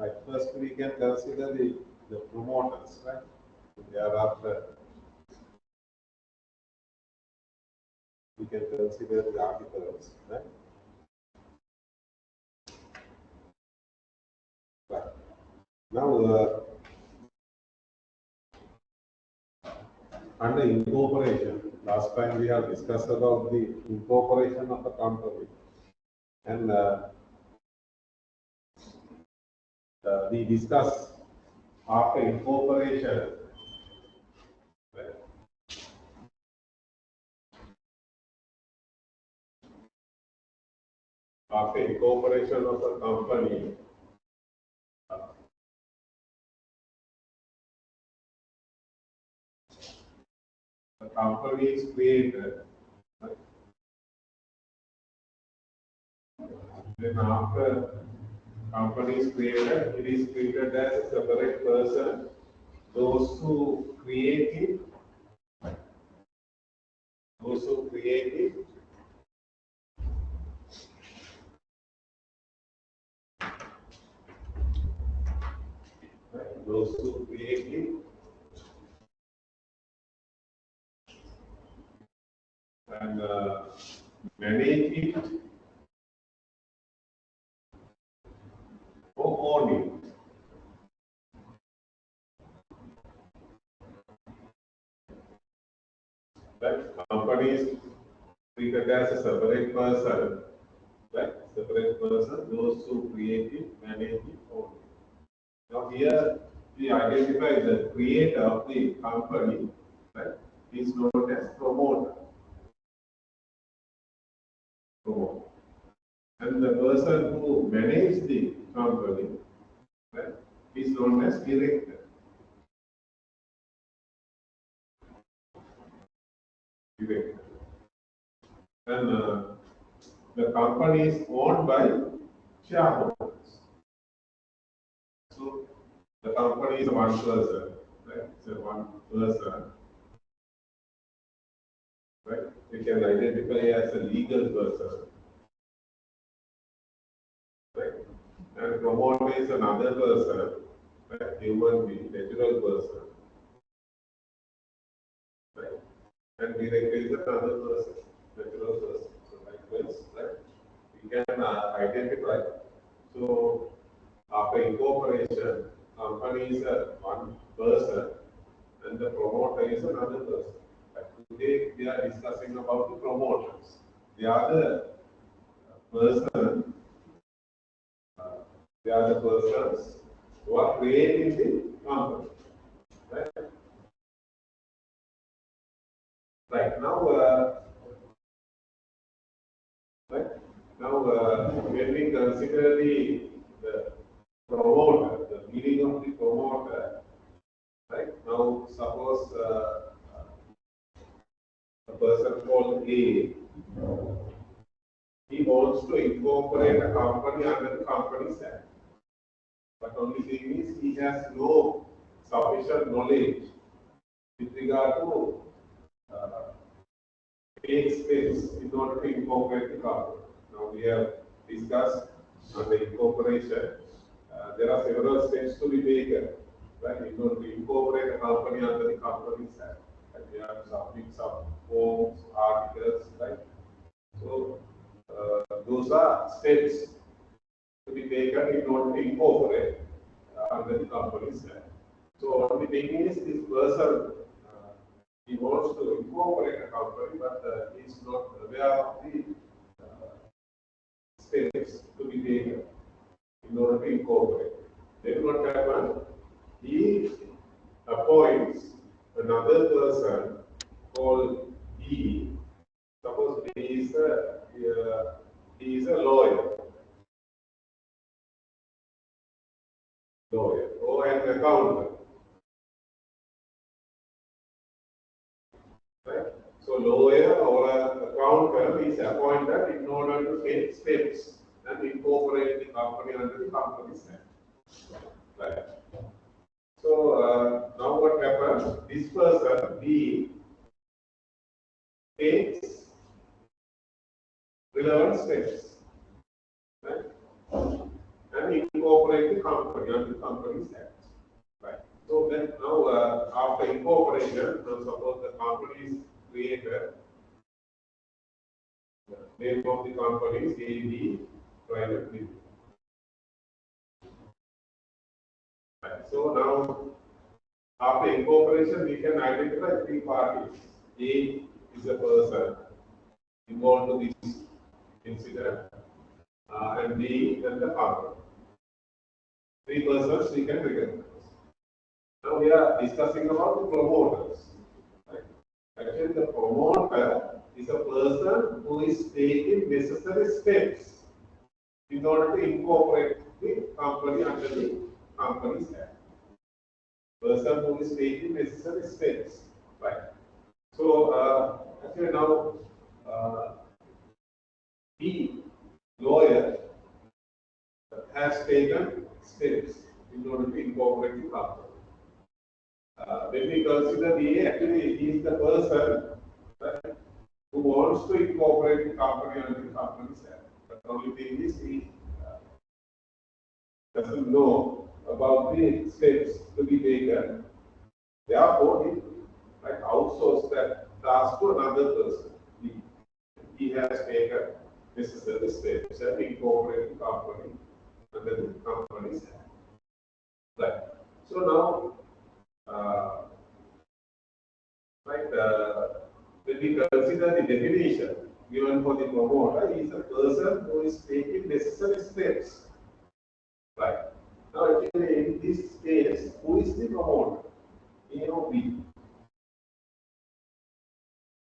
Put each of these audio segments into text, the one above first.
Right. First, we can consider the promoters, right? Thereafter, we can consider the articles, right? Right. Now, under incorporation, last time we have discussed about the incorporation of a company, and we discussed after incorporation, right? After incorporation of a company, the company is created. Right? Then after company is created, it is treated as a separate person. Those who create it, those who create it, right? Those who create it and manage it or own it. That company is treated as a separate person, right? Separate person, those who create it, manage it, own it. Now here we identify the creator of the company, right? Is known as promoter. Promoter. And the person who manages the company, right, is known as director. Director. And the company is owned by shareholders. So the company is one person, right? So one person, right? We can identify as a legal person, right? And promoter is another person, right? Human being, natural person, right? And director is another person, natural person. So likewise, right? We can identify. So after incorporation, company is one person and the promoter is another person. But today we are discussing about the promoters. They are the person, they are the persons who are creating the company. Right? Right now, right now, when we consider the promoter, the meaning of the promoter, right now, suppose a person called A, he wants to incorporate a company under the Companies Act. But only thing is, he has no sufficient knowledge with regard to take steps in order to incorporate the company. Now we have discussed on the incorporation. There are several steps to be taken, right? In order to incorporate a company under the Companies Act. And we have to submit some forms, articles, right? So those are steps to be taken in order to incorporate under the Companies Act. So only thing is, this person he wants to incorporate a company, but he is not aware of the steps to be taken in order to incorporate. Then what happens? He appoints another person called B. Suppose B is he is a lawyer or an accountant. Right? So lawyer or an accountant is appointed in order to take steps and incorporate the company under the Companies Act. Right. So now what happens? This person B takes relevant steps, right, and incorporate the company under the Companies Act. Right. So then now after incorporation, now suppose the company is created. The name of the company is AB Private Limited. Right. So now after incorporation, we can identify three parties. A is a person involved in this incident, and B and the company. Three persons we can recognize. Now we are discussing about the promoters. Right? Actually, the promoter is a person who is taking necessary steps in order to incorporate the company under the Companies Act. Person who is taking necessary steps. Right. So actually now the lawyer has taken steps in order to incorporate the company. When we consider the actually he is the person, right, who wants to incorporate the company under the Companies Act. But the only thing is he doesn't know about the steps to be taken. Therefore, he outsource that task to another person. He has taken necessary steps and incorporate the company under the Companies Act. Right. So now, when we consider the definition given for the promoter, he is a person who is taking necessary steps. Right. Now, actually, in this case, who is the promoter? A or B?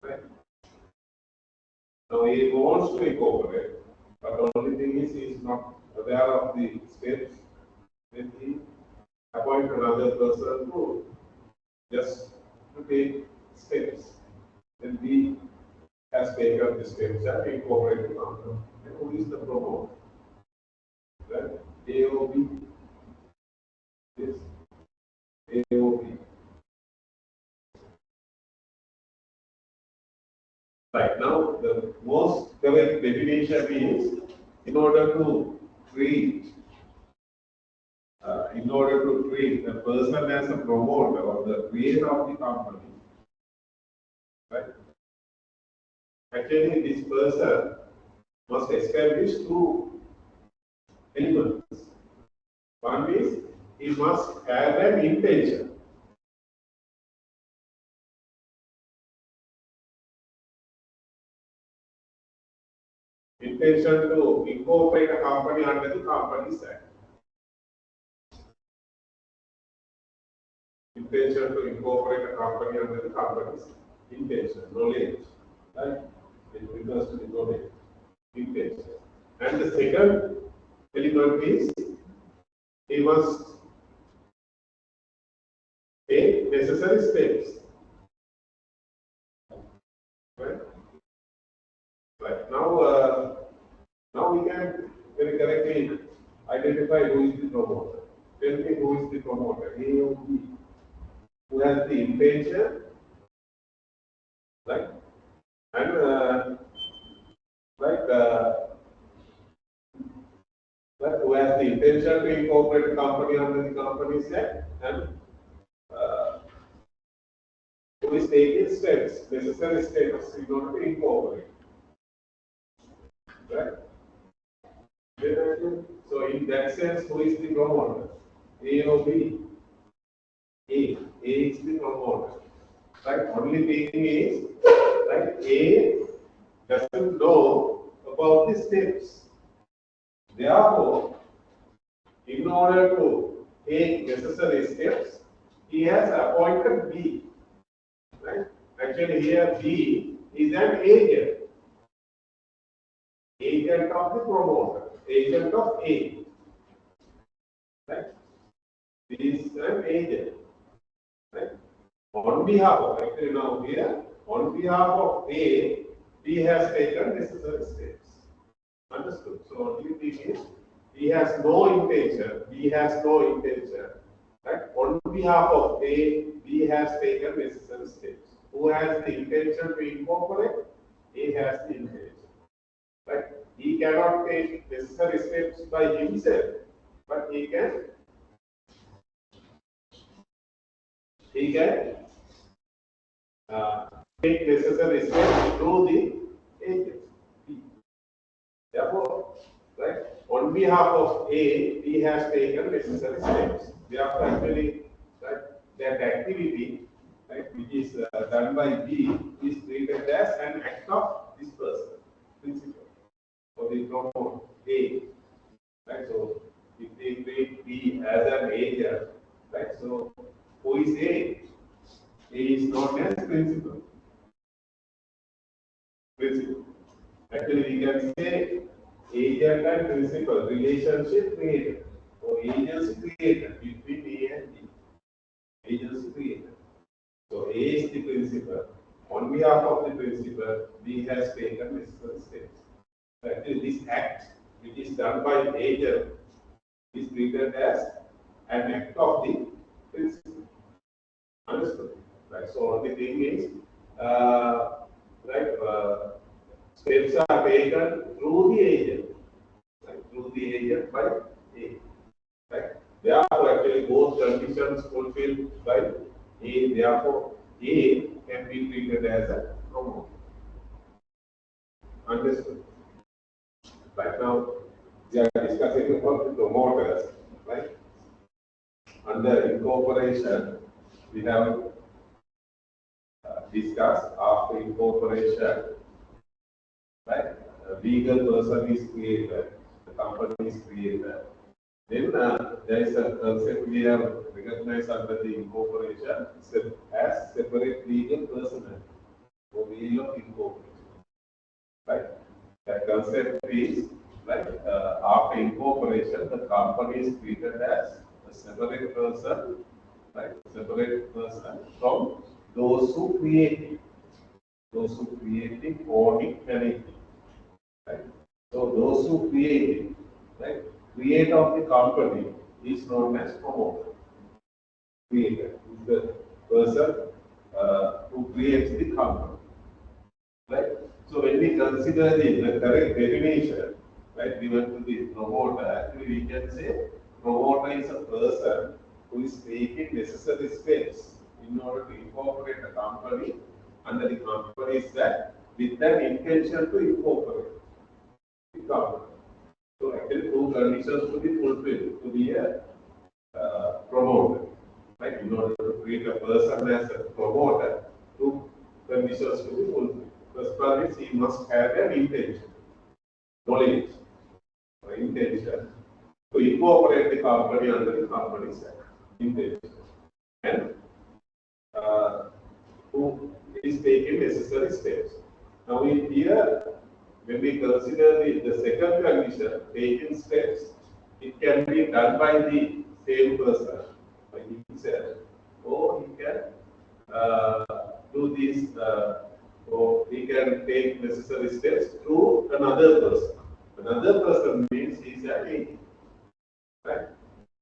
Right. Now, he wants to incorporate, but the only thing is he is not aware of the steps. Then he appoint another person to just to take steps. Then B has taken the steps and incorporated the company. And who is the promoter? Right? A or B? Yes. A or B. Right. Now, the most correct definition is in order to treat a person as a promoter or the creator of the company, right? Actually, this person must establish two elements. One is he must have an intention. Intention to incorporate a company under the Companies Act. Intention to incorporate a company under the Companies Act. Intention, knowledge, right? It refers to the knowledge, intention. And the second element is he must take necessary steps. Right? Right. Now we can very correctly identify who is the promoter. Tell me who is the promoter, A or B? Who has the intention, right? And who has the intention to incorporate a company under the Companies Act, and who is taking steps, necessary steps in order to incorporate. Right? So in that sense, who is the promoter? A or B? A. A is the promoter. Right? Only thing is, right, A doesn't know about the steps. Therefore, in order to take necessary steps, he has appointed B. Right? Actually, here B is an agent. Agent of the promoter. Agent of A. Right? B is an agent. Right? On behalf of, actually now here, on behalf of A, B has taken necessary steps. Understood? So only thing is, he has no intention, B has no intention. Right? On behalf of A, B has taken necessary steps. Who has the intention to incorporate? A has the intention. Right? He cannot take necessary steps by himself, but he can he can take necessary steps through the agent. Therefore, right, on behalf of A, B has taken necessary steps. Therefore, actually, right, that activity, right, which is done by B, is treated as an act of this person, principal, or the promoter A. Right, so if they treat B as an agent, right, so who is A? A is known as principal. Principal. Actually, we can say agent and principal relationship created or agency created between A and B. Agency created. So A is the principal. On behalf of the principal, B has taken necessary steps. Actually, this act, which is done by the agent, is treated as an act of the principal. Understood? Right. So only thing is, right, steps are taken through the agent, right, through the agent by A. Right. Therefore, actually, both conditions fulfilled by A. Therefore, A can be treated as a promoter. Understood? Right now, we are discussing about the promoters. Right. Under incorporation, we have discussed after incorporation, right? A legal person is created, the company is created. Then there is a concept we have recognized under the incorporation as separate legal personality or legal of incorporation, right? That concept is like after incorporation, the company is treated as a separate person, right? Separate person from those who create it, those who create it, own it, manage it. Right? So those who create it, right? Creator of the company is known as promoter. Creator is the person who creates the company. Right? So when we consider the correct definition, right, given to the promoter, actually we can say promoter is a person who is taking necessary steps in order to incorporate a company under the company's act with an intention to incorporate the company. So actually two conditions to be fulfilled to be a promoter. Right? In order to treat a person as a promoter, two conditions to be fulfilled. First one is he must have an intention, knowledge, or intention to incorporate the company under the company's act. Intention. And who is taking necessary steps. Now in here, when we consider the second condition, taking steps, it can be done by the same person, by himself, or he can uh, do this, or he can take necessary steps through another person. Another person means he is an agent, right?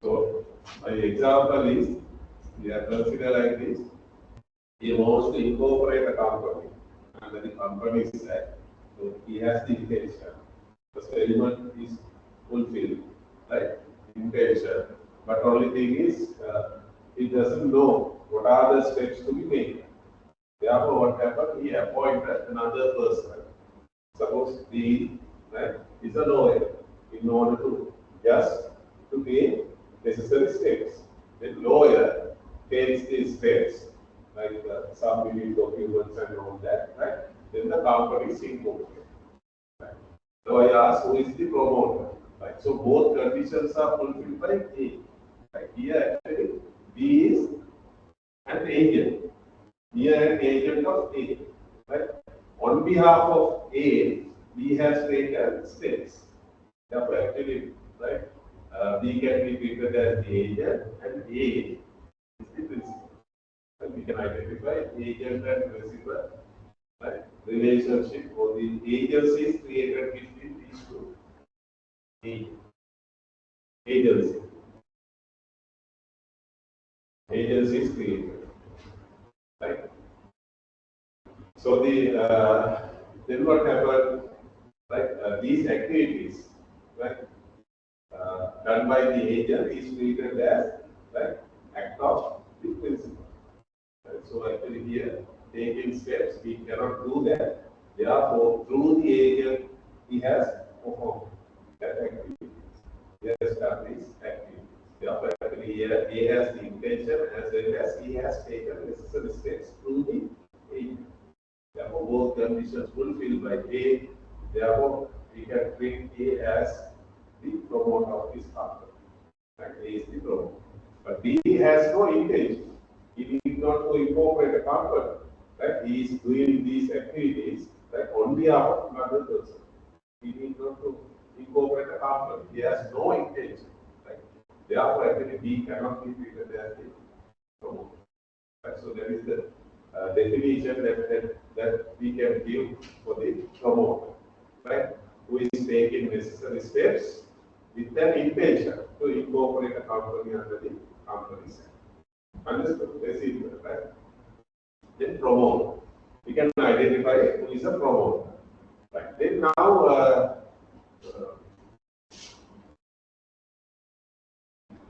So, my example is, we are considered like this. He wants to incorporate a company under the company's act. So he has the intention. First element is fulfilled, right? Intention. But only thing is, he doesn't know what are the steps to be made. Therefore, what happened? He appointed another person. Suppose he, right, is a lawyer in order to just to take necessary steps. The lawyer takes these steps, like submitting documents and all that, right? Then the company is incorporated. Right? So I ask who is the promoter, right? So both conditions are fulfilled by A. Right? Here actually B is an agent. Here an agent of A. Right? On behalf of A, B has taken steps. Therefore, actually, right, B can be treated as the agent and A is the principal. And we can identify agent and principal, right, relationship or the agency is created between these two. Agency. Agency is created. Right? So the then what happened? Right, these activities, right, done by the agent is treated as right act of the principal. So actually here, taking steps, he cannot do that. Therefore, through the agent, he has performed that activity. He has done this activity. Therefore, actually here, he has the intention as well as he has taken necessary steps through the agent. Therefore, both conditions fulfilled by A. Therefore, we can treat A as the promoter of this company. And A is the promoter. But B has no intention. He need not to incorporate a company. Right? He is doing these activities right, on behalf of another person. He need not to incorporate a company. He has no intention. Right? Therefore, actually, B cannot be treated as the promoter. Right? So that is the definition that we can give for the promoter. Right? Who is taking necessary steps with an intention to incorporate a company under the Companies Act. Understood? Very simple, right? Then promote. We can identify who is a promoter. Right. Then now,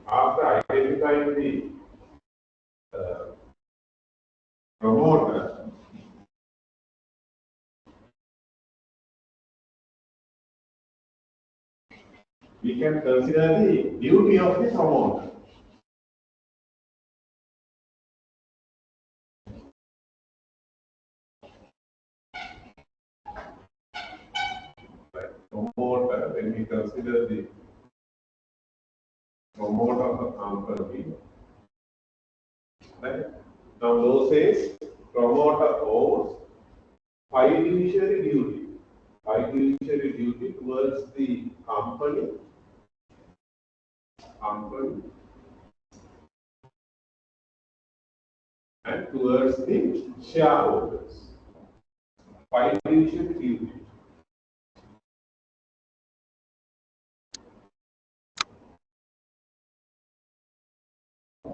after identifying the promoter, we can consider the duty of the promoter. Right. Promoter, when we consider the promoter of the company, right? Now, law says promoter owes fiduciary duty. Fiduciary duty towards the company and towards the shareholders. Fiduciary duty.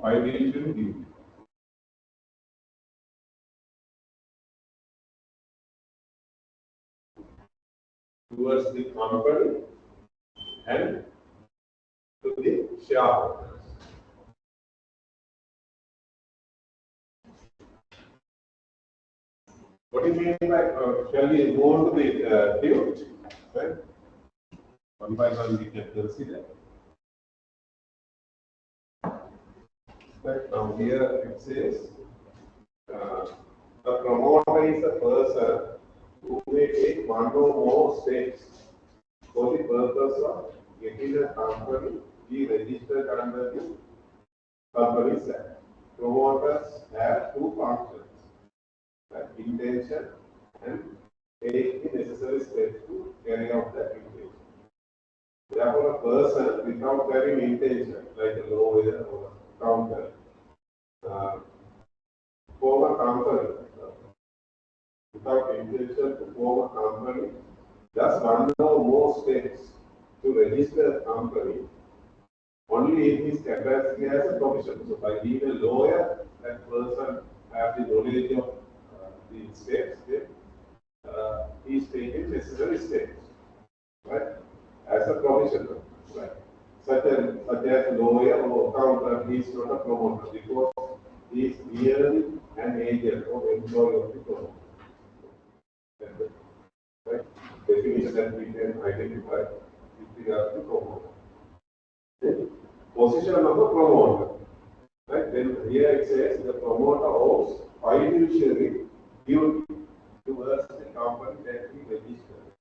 Fiduciary duty. Towards the company and to the shareholders. What do you mean by, shall we go on to the duty? Right? One by one we can consider. Right. Now here it says, the promoter is a person who may take one or more steps for the purpose of getting a company be registered under the Companies Act. Promoters have two functions, right? Intention and take the necessary steps to carry out that intention. Therefore, a person without having intention, like a lawyer or accountant, form a company without intention to form a company, does one or more steps to register a company only in his capacity as a professional. So, by being a lawyer, that person has the knowledge of the steps, then he is taking necessary steps, right? As a professional, right? Such as lawyer or accountant, he is not a promoter because he is merely an agent or employee of the promoter. Right? Definition that we can identify with regard to promoter. Then, position of a promoter. Right? Then here it says the promoter owes fiduciary duty towards the company that he registered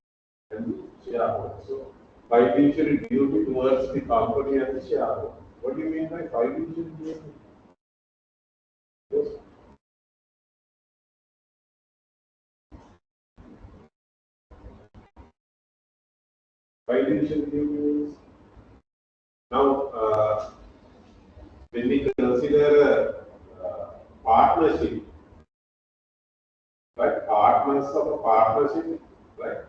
and the shareholder. So fiduciary duty towards the company and the shareholder. What do you mean by fiduciary duty? Yes. Fiduciary duty means now when we consider partnership, right? Partners of a partnership, right?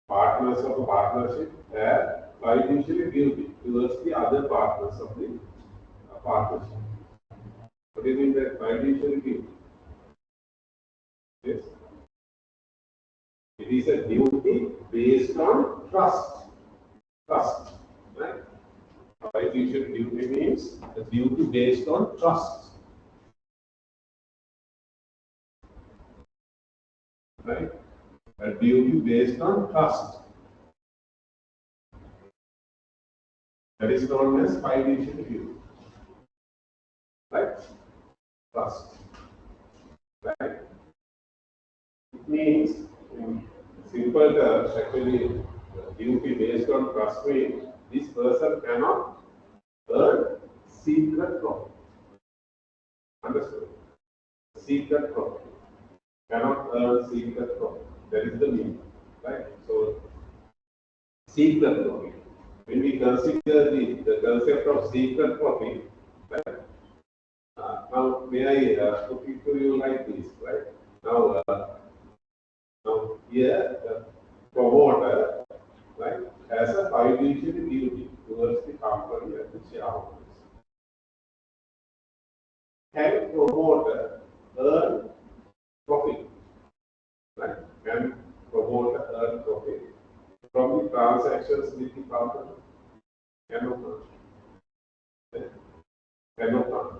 Partners of a partnership have fiduciary duty towards the other partners of the partnership. What do you mean by fiduciary duty? Yes. It is a duty based on trust. Trust. Right? Fiduciary duty means a duty based on trust. Right? A duty based on trust. That is known as fiduciary duty. Right? Trust. Right? It means, in simple terms, actually, duty based on trust means this person cannot earn secret profit. Understood? Secret profit. Cannot earn secret profit. That is the meaning. Right? So, secret profit. When we consider the concept of secret profit, right? Now, may I put it to you like this, right? Now here, the promoter, right, has a fiduciary duty towards the company and the shareholders. Can promoter earn profit? Right? Can promoter earn profit from the transactions with the company? Cannot earn. Cannot earn.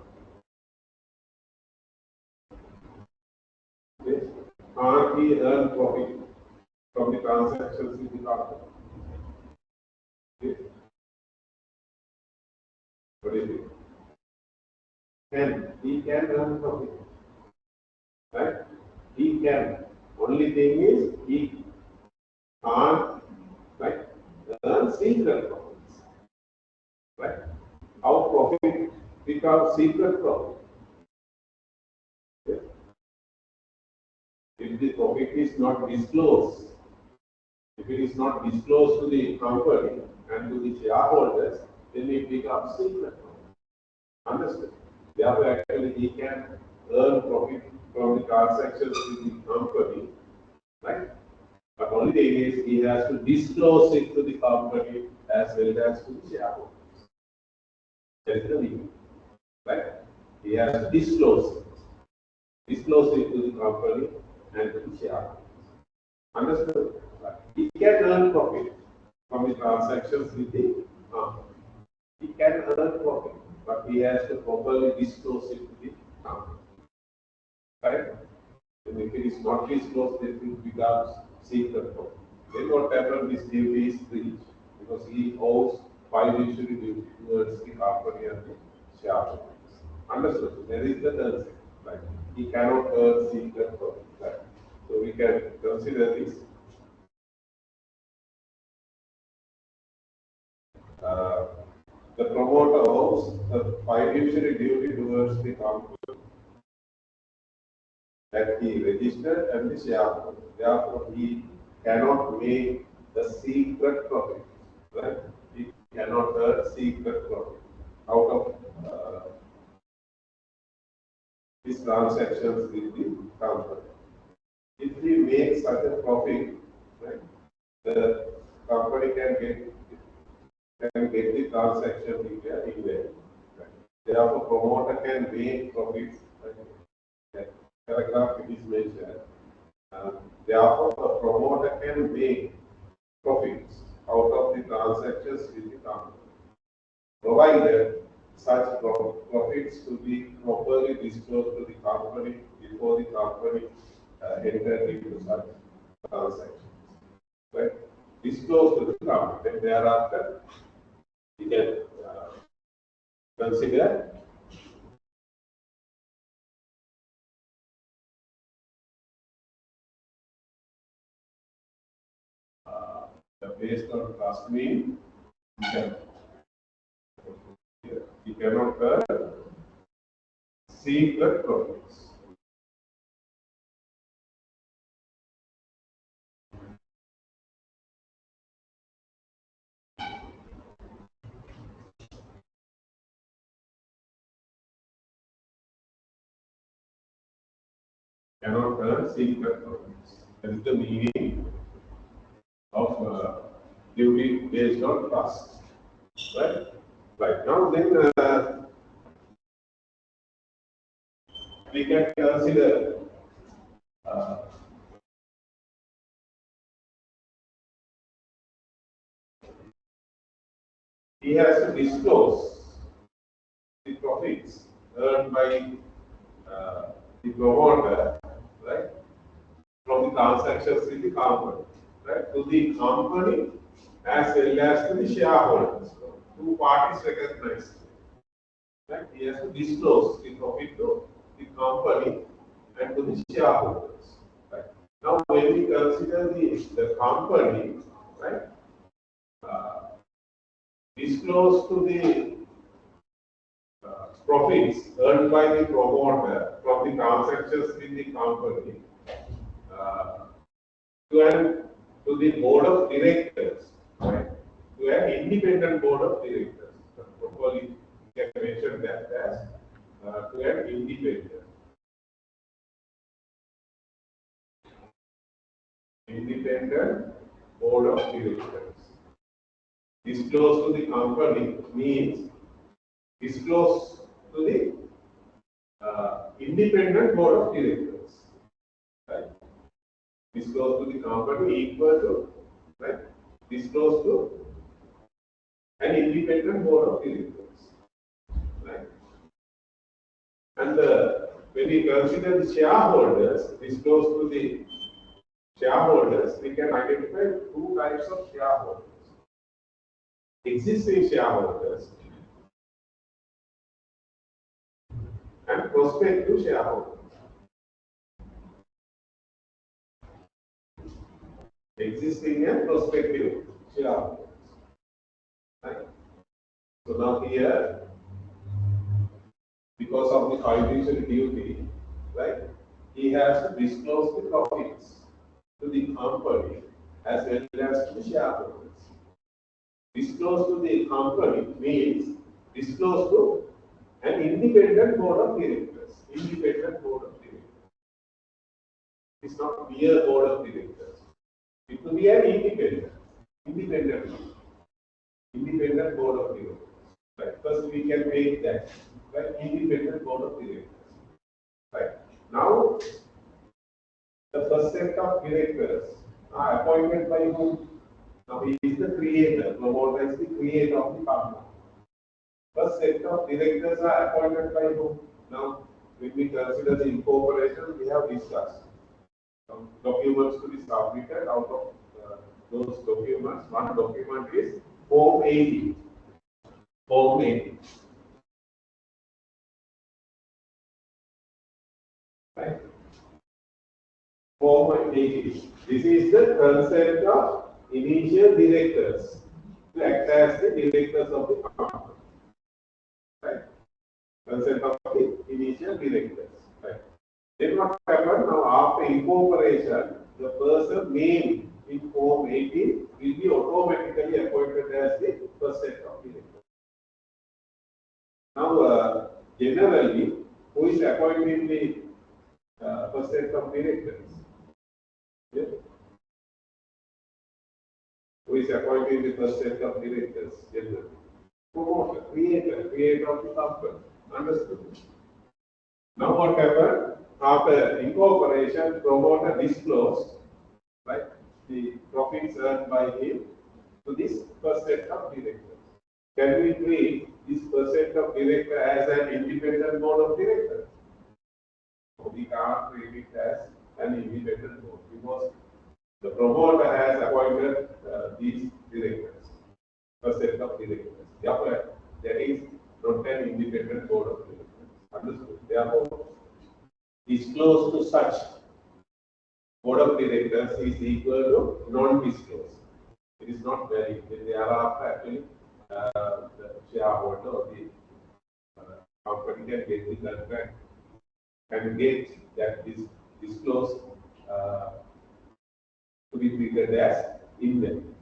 Yes. Can't he earn profit from the transactions with the company? Yes. What do you think? He can earn profit. Right? He can. Only thing is he can't, right, earn secret profits. Right? How profit becomes secret profit? Yes. If the profit is not disclosed, if it is not disclosed to the company and to the shareholders, then it becomes secret profit. Understood? Therefore, actually, he can earn profit from the transactions with the company, right? But only thing is he has to disclose it to the company as well as to the shareholders. That is the meaning, right? He has to disclose it to the company and to the shareholders. Understood? Right. He can earn profit from the transactions with the company. He can earn profit, but he has to properly disclose it to the company. Right? And if it is not disclosed, then it becomes secret profit. Then what happens, this duty is breached because he owes fiduciary duty towards the company and the shareholders. Understood? There is the concept. Right? He cannot earn secret profit. Right? So we can consider this. The promoter owes the fiduciary duty towards the company that he registered and the shareholder. Therefore, he cannot make the secret profit. Right? He cannot earn secret profit out of his transactions with the company. If he makes such a profit, right, the company can get the transaction in there. Right? Therefore, promoter can make profits. Right? That paragraph it is mentioned. Therefore, the promoter can make profits out of the transactions with the company, provided such profits to be properly disclosed to the company before the company entered into such transactions. Right? Disclose to the company, and thereafter you can consider based on trust mean you cannot earn secret profits. Cannot earn secret profits. That is the meaning of duty based on trust. Right? Right. Now then we can consider he has to disclose the profits earned by the promoter, right, from the transactions in the company, right, to the company as well as to the shareholders. So, two parties recognized, right? He has to disclose the profit to the company and to the shareholders, right? Now, when we consider the company, right, disclose to the profits earned by the promoter from the transactions in the company uh, to the board of directors, right? To an independent board of directors. Properly, we can mention that as to an independent board of directors. Disclose to the company means disclose to the independent board of directors, right? Disclose to the company equal to, right? Disclose to an independent board of directors, right? And when we consider the shareholders, disclose to the shareholders, we can identify two types of shareholders: existing shareholders and prospective shareholders. Existing and prospective shareholders. Right? So now here, because of the fiduciary duty, right, he has to disclose the profits to the company as well as to the shareholders. Disclose to the company means disclose to an independent board of directors. Independent board of directors. It's not mere board of directors. It will be an independent board of directors. Right. First, we can make that, right? Independent board of directors. Right. Now, the first set of directors are appointed by whom? Now, he is the creator. Promoter is the creator of the company. First set of directors are appointed by whom? Now, when we consider the incorporation, we have discussed some documents to be submitted. Out of those documents, one document is Form 80. Form 80. Right? Form 80. This is the consent of initial directors to act as the directors of the company. Right? Consent of the initial directors. Right? Then what happens now after incorporation, the person named in Form 18 will be automatically appointed as the first set of directors. Now, generally, who is appointing the first set of directors? Yeah. Who is appointing the first set of directors? Generally, promoter, creator of the company. Understood? Now, what happened? After incorporation, promoter disclosed, right, the profits earned by him to this first set of directors. Can we treat this first set of director as an independent board of directors? We can't treat it as an independent board because the promoter has appointed these directors, first set of directors. Therefore, there is not an independent board of directors. Understood? Therefore, disclose to such board of directors is equal to non-disclose. It is not valid. Thereafter, actually, the shareholder or the company can get the contract and get that is disclosed to be treated as invalid.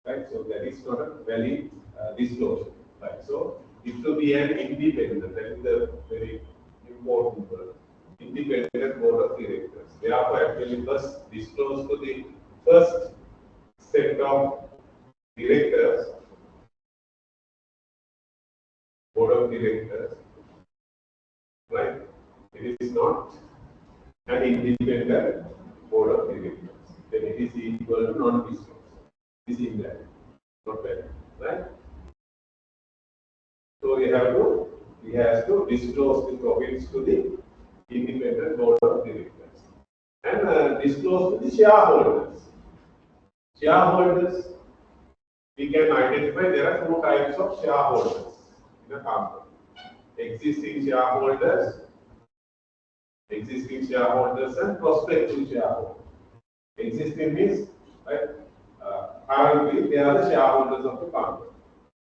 Right? So that is not a valid disclosure. Right? So it will be an independent. That is the very important word. Independent board of directors. Therefore, actually, first disclose to the first set of directors, board of directors, right? It is not an independent board of directors. Then it is equal to non-disclosure. This is invalid, not valid, right? So he has to disclose the profits to the independent board of directors and disclose to the shareholders. Shareholders, we can identify there are two types of shareholders in a company. Existing shareholders and prospective shareholders. Existing means, right, currently they are the shareholders of the company.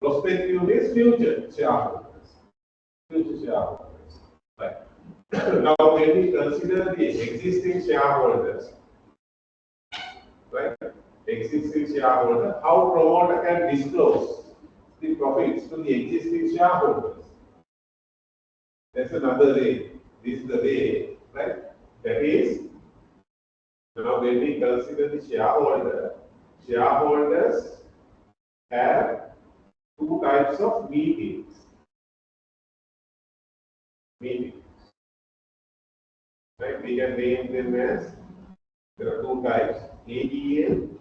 Prospective means future shareholders. Right. Now, when we consider the existing shareholders, right? Existing shareholder, how promoter can disclose the profits to the existing shareholders? That's another way. This is the way, right? That is, now when we consider the shareholders have two types of meetings. Right? We can name them as, there are two types, AGM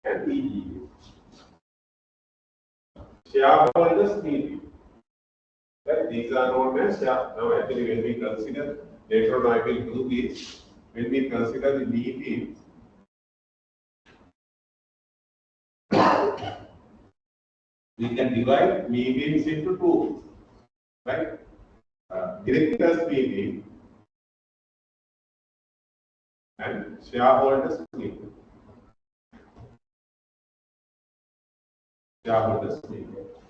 and EGM. Shareholders meeting. Right? These are known as now actually when we consider, later on I will do this, when we consider the meetings, we can divide meetings into two, right? Directors meeting and shareholders meeting.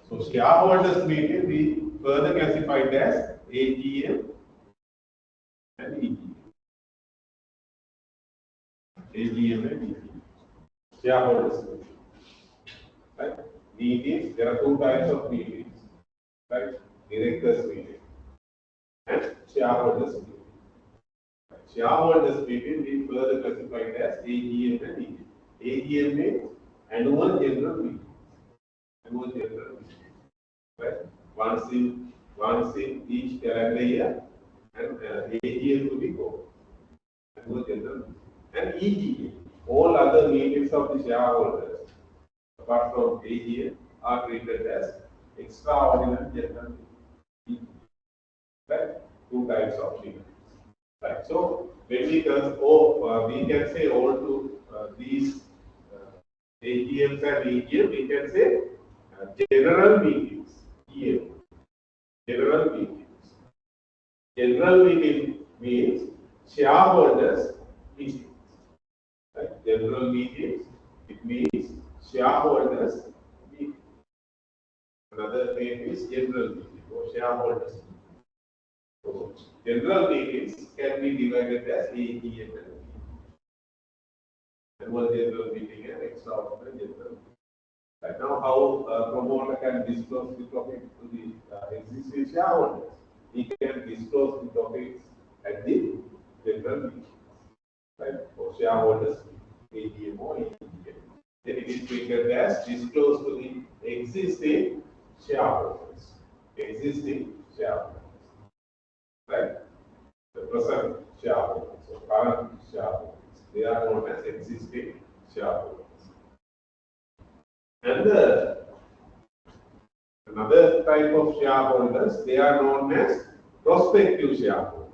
So shareholders meeting we further classified as AGM and EGM. AGM and EGM. Shareholders meeting. Right? Meetings, there are two types of meetings. Right? Directors meeting and shareholders meeting. Shareholders meeting we further classified as AGM and EGM. AGM means annual general meeting. Right? Once in each calendar year, and AGM will be called annual general meeting. And EGM, all other meetings of the shareholders, apart from AGM, are treated as extraordinary general meeting. Right? Two types of meetings. Right. So when we we can say all to these AGMs and EGM, we can say general meetings. General meetings. General meeting means shareholders meetings. Right? General meetings, it means shareholders meeting. Another name is general meeting or shareholders meeting. So general meetings can be divided as AGM and annual general meeting and extraordinary general meeting. Right now, how promoter can disclose the profit to the existing shareholders? He can disclose the profits at the general meeting, right? For shareholders, AGM or EGM. Then it is treated as disclosed to the existing shareholders. Right? The present shareholders, so current shareholders. They are known as existing shareholders. And another type of shareholders, they are known as prospective shareholders.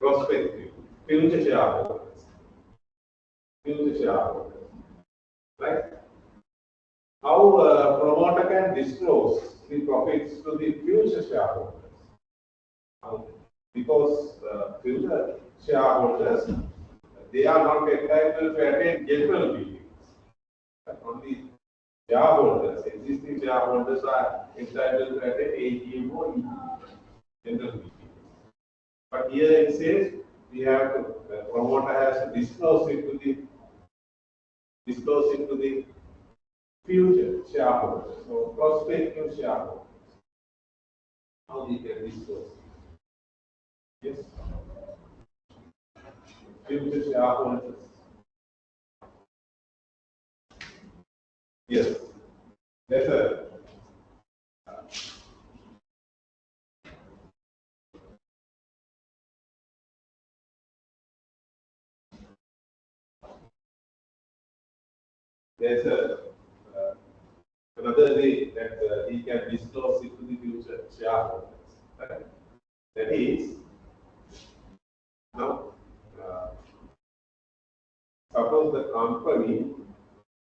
Prospective, future shareholders. Right? How a promoter can disclose the profits to the future shareholders? Because future shareholders, they are not entitled to attend general meetings. Only shareholders, existing shareholders are entitled to attend AGM or EGM, general meetings. But here it says the promoter has to disclose it to the future shareholders, so prospective shareholders. How we can disclose it? Yes. Future shareholders. Yes. That's a another way that he can disclose it to the future shareholders. Right? That is, now, suppose the company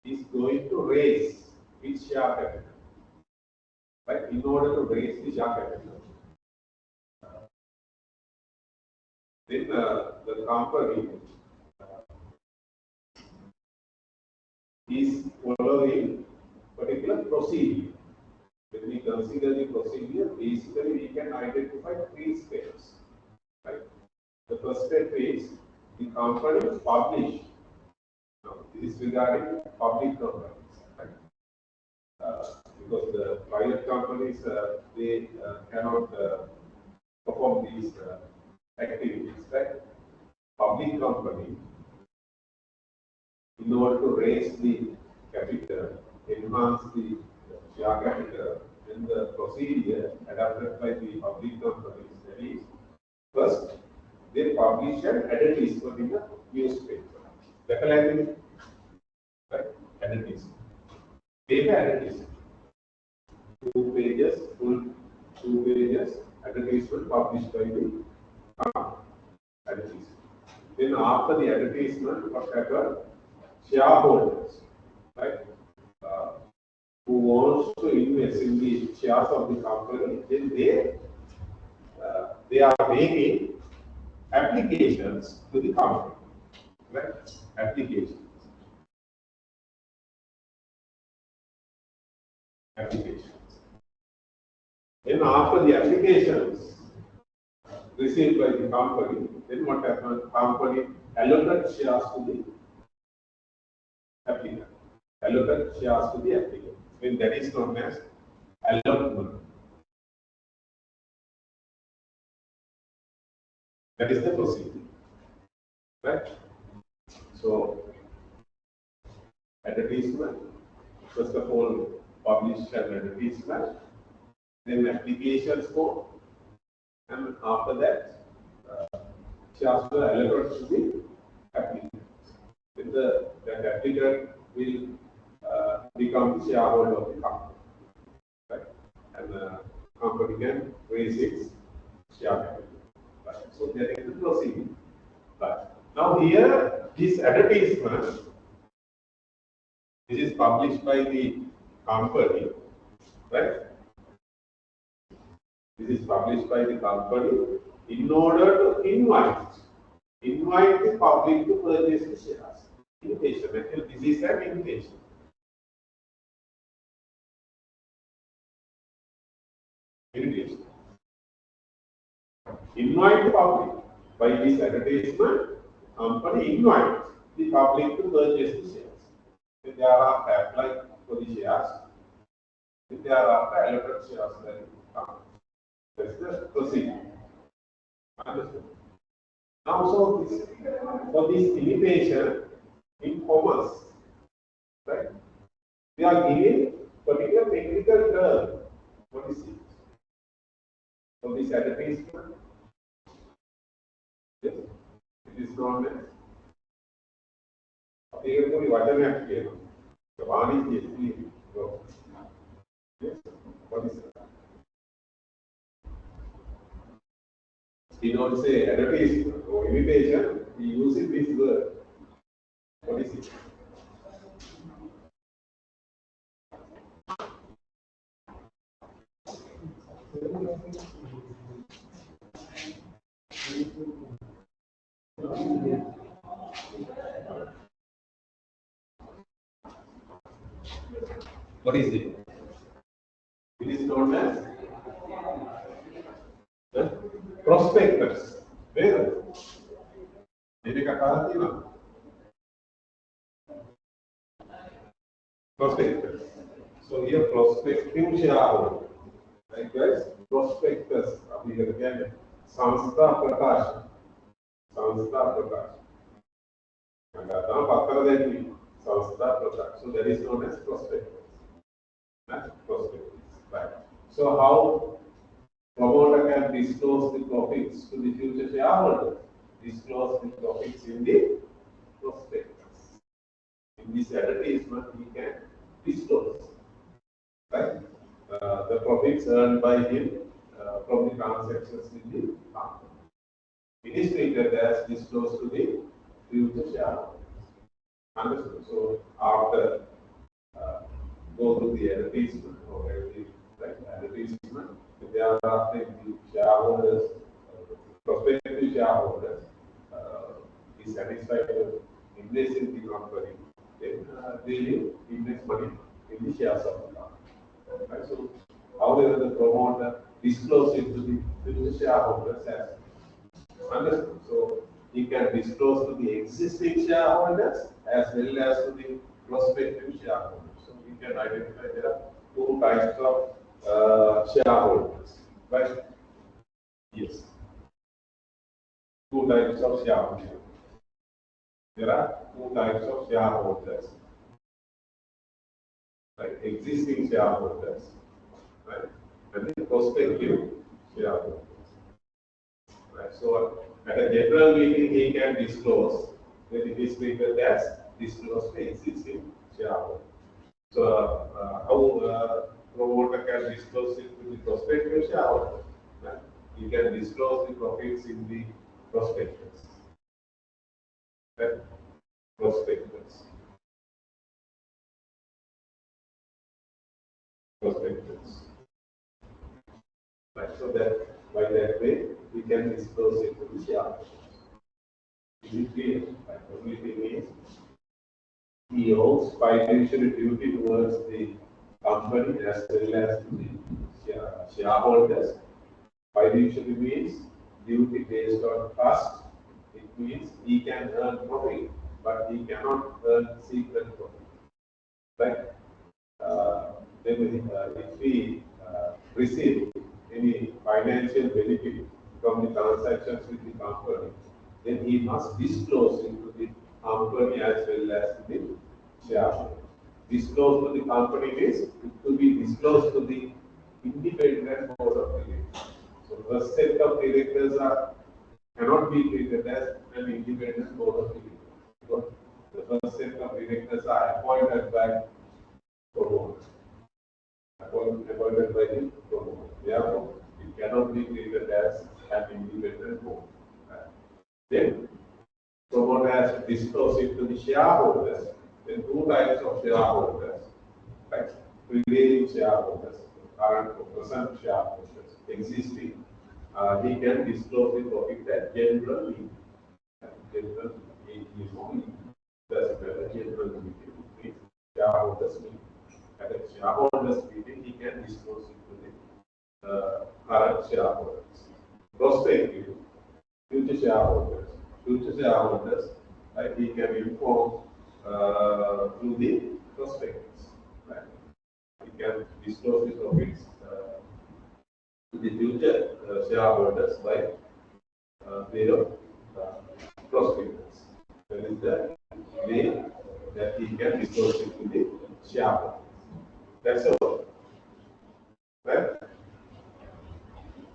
is going to raise its share capital. Right? In order to raise the share capital, then the company is following particular procedure. When we consider the procedure, basically we can identify three steps. Right? The first step is the company publish. Now, this is regarding public companies. Right? Because the private companies they cannot perform these activities. Right? Public company, in order to raise the capital, enhance the share capital, then the procedure adopted by the public companies, that is, first they publish an advertisement in the newspaper. Recognizing, right? Advertisement. Paper advertisement. 2 pages, full 2 pages advertisement published by the advertisement. Then after the advertisement, what happened? Shareholders, right? Who wants to invest in the shares of the company, then they are making applications to the company, right? Applications. Then after the applications received by the company, then what happens? Company allotted shares to the applicant. Allotted shares to the applicant. When that is known as allotment. That is the procedure. Right? So, advertisement, first of all, publish an advertisement, then applications form, and after that, shares were allotted to the applicant. Then that applicant will become the shareholder of the company. Right? And the company can raise its share capital. Right? So that is the procedure. Right? Now here, this advertisement, this is published by the company, right? This is published by the company in order to invite the public to purchase the shares. Invitation. This is an invitation. Invitation. Invite the public. By this advertisement, company invites the public to purchase the shares. If they are applied for the shares, if they are allotted shares, then that's the procedure. Understood? Now, so this, for this invitation in commerce, right? We are giving particular technical term. What is it? For this advertisement, yes, it is known as. Yes, what is it? He don't say advertisement or invitation, he uses this word. What is it? What is it? It is known as prospectus. Where? Prospectus. So here prospecting shareholder. Likewise, prospectus. We have again Sanstha Prakash. Sanstha Prakash. Sanstha Prakash. So that is known as prospectus. Prospectus. Right. So how promoter can disclose the profits to the future shareholders? Disclose the profits in the prospectus. In this advertisement, we can disclose. profits earned by him from the transactions in the company. It is treated as disclosed to the future shareholders. Understood? So after go to the advertisement or advertisement, thereafter the shareholders, prospective shareholders, is satisfied with invest in the company, then they will invest money in the shares of the company. Right? So, however, the promoter discloses to the shareholders as understood. So, he can disclose to the existing shareholders as well as to the prospective shareholders. So, we can identify there are two types of shareholders. Right? Yes. Two types of shareholders. There are two types of shareholders. Right? Existing shareholders, right? And the prospective shareholders. Right? So at a general meeting, he can disclose that it is treated as disclosed to existing shareholders. So how promoter can disclose it to the prospective shareholders? Right? He can disclose the profits in the prospectus. Right? Prospectus. Prospectus. Right, so that by that way we can disclose it to the shareholders. Is it clear? Right. The only thing is he owes fiduciary duty towards the company as well as to the shareholders. Fiduciary means duty based on trust. It means he can earn profit, but he cannot earn secret profit. Right? Then if we receive any financial benefit from the transactions with the company, then he must disclose it to the company as well as to the shareholder. Disclose to the company means to be disclosed to the independent board of directors. So first set of directors cannot be treated as an independent board of directors. So the first set of directors are appointed by promoter. Appointed by the promoter. Therefore, it cannot be treated as an independent board. Then, promoter has to disclose it to the shareholders. Then, two types of shareholders, right? Prevailing shareholders, current or present shareholders, existing. He can disclose the profit at general meeting. General meeting is only doesn't matter. General meeting means shareholders meeting. At a shareholders meeting, he can disclose it to the current shareholders. Prospective, future shareholders. Future shareholders, right, he can inform through the prospectus. Right? He can disclose the profits to the future shareholders by way of prospectus. That is the way that he can disclose it to the shareholders. That's all. Right?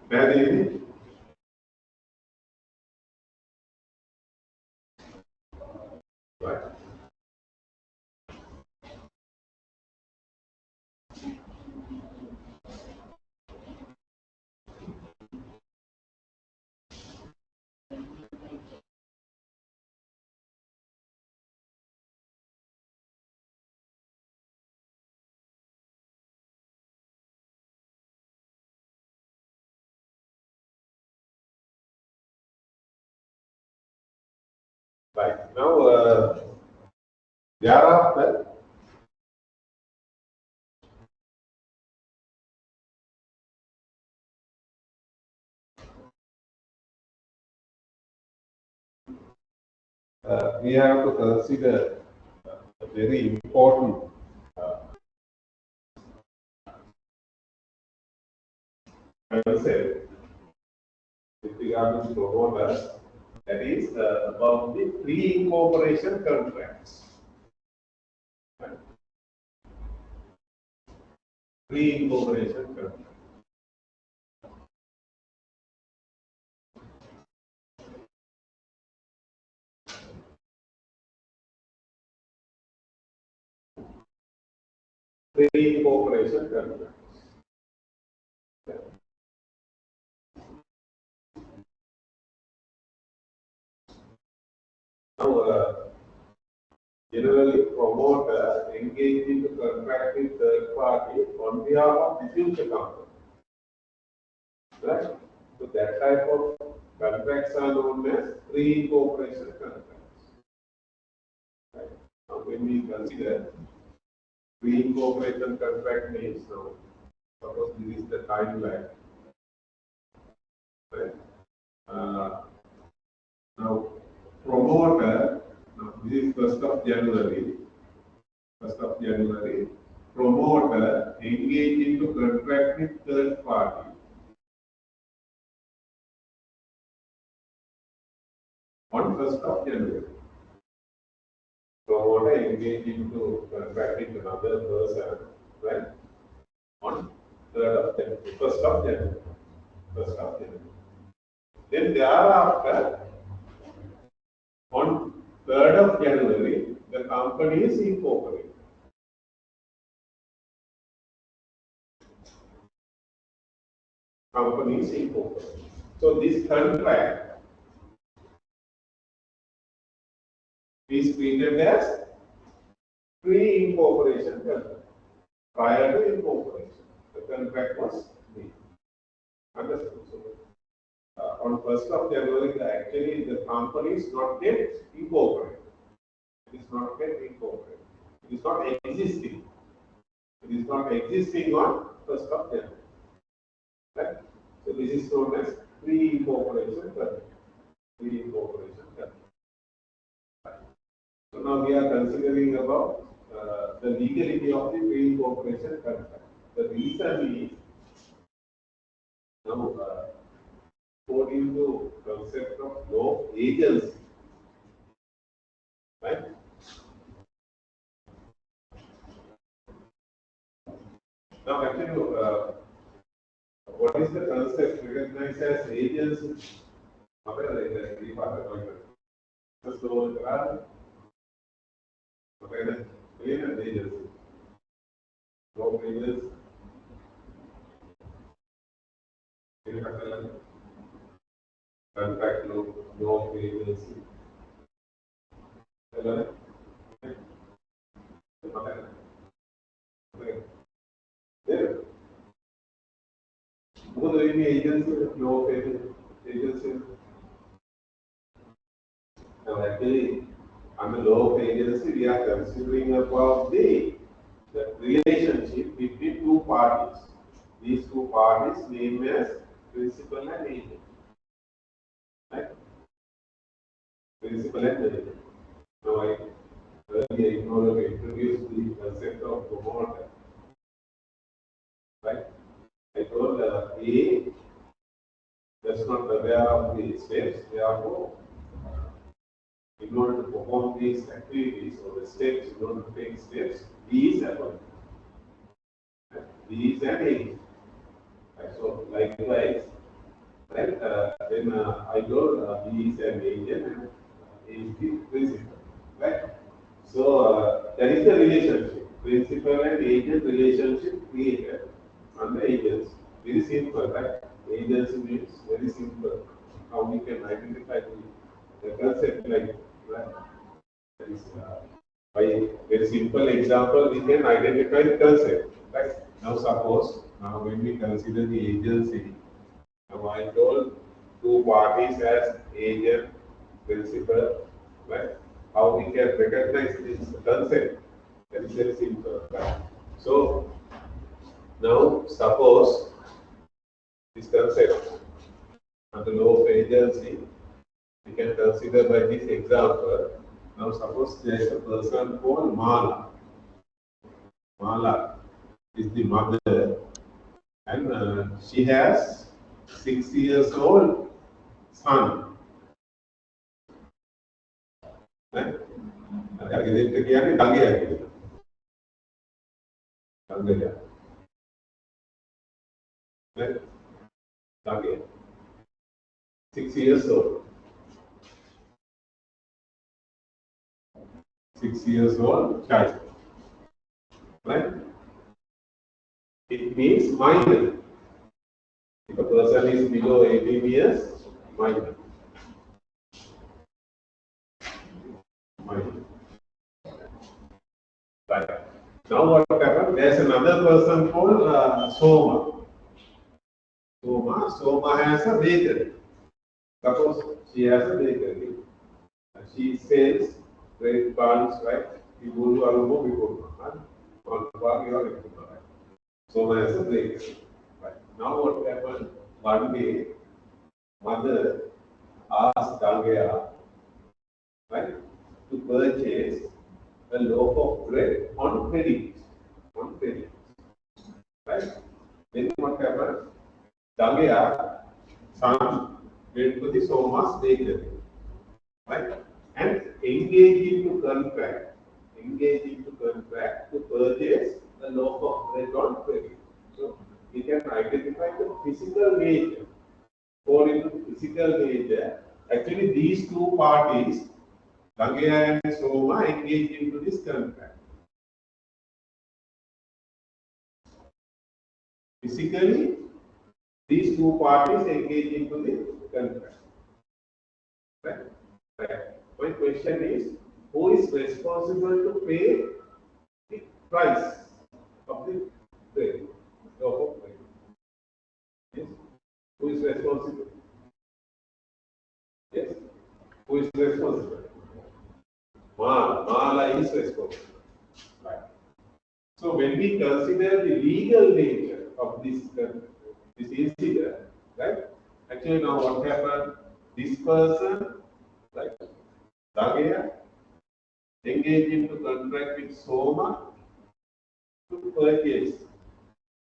Very right. Right. Now, thereafter, we have to consider a very important concept with regard to the promoters, that is about the pre-incorporation contracts. Right? Pre-incorporation contracts. Pre-incorporation contracts. Now, generally, promoter engage in contract with third party on behalf of the future company. Right? So that type of contracts are known as pre-incorporation contracts. Right? Now, when we consider pre-incorporation contract means, now, suppose this is the timeline. Right? Now, promoter, now this is 1st of January. 1st of January, promoter engage into contract with third party on 1st of January. Promoter engage into contract with another person, right? On 3rd of January, 1st of January. 1st of January. Then thereafter, on 3rd of January, the company is incorporated. Company is incorporated. So this contract is treated as pre-incorporation contract. Prior to incorporation, the contract was made. Understood? So, on 1st of January, actually the company is not yet incorporated. It is not yet incorporated. It is not existing. It is not existing on 1st of January. Right? So this is known as pre-incorporation contract. Pre-incorporation contract. So now we are considering about the legality of the pre-incorporation contract. The reason is now according to concept of law agency, right? Now actually, what is the concept recognized as agency? So agency. Law agency. Contract law agency. There. What are the agency? Law agency. Now actually, under law of agency, we are considering about the relationship between two parties. These two parties named as principal and agent. Right? Principal and agent. Now I earlier introduced the concept of promoter. Right? I told A does not aware of the steps, therefore, in order to perform these activities or the steps, in order to take steps, B is appointed. B is an agent. Right? So likewise, right? Then I told B is an agent and A is the principal. Right? So that is the relationship. Principal and agent relationship created under agency. Very simple, right? Agency means very simple. How we can identify the concept like right? That is, by a very simple example, we can identify the concept. Right? Now suppose when we consider the agency, now I told two parties as agent, principal, right? How we can recognize this concept? That is very simple. Right? So now suppose this concept under law of agency, we can consider by this example. Now suppose there is a person called Mala. Mala is the mother and she has 6 years old son. Right? Right? 6 years old. 6 years old child. Right? It means minor. If a person is below 18 years, minor. Right. Now what happened? There's another person called Soma. Soma has a bakery. Suppose she has a bakery. She sells bread buns, right? You go to Colombo, we go to Soma has a bakery. Right. Now what happened? One day, mother asked Galle, right, to purchase a loaf of bread on credit. On credit. Right? Then what happened? Galle, son, went to the Soma's bakery. Right? And engage into contract to purchase a loaf of bread on credit. So we can identify the physical nature. According to physical nature, actually these two parties, Lanka and Soma, engage into this contract. Physically, these two parties engage into the contract. Right? Right. My question is, who is responsible to pay the price of the trade? Yes. Who is responsible? Yes. Who is responsible? Mala is responsible. Right. So when we consider the legal nature of this incident, right? Actually now what happened? This person, right? Galle engaged into contract with Soma to purchase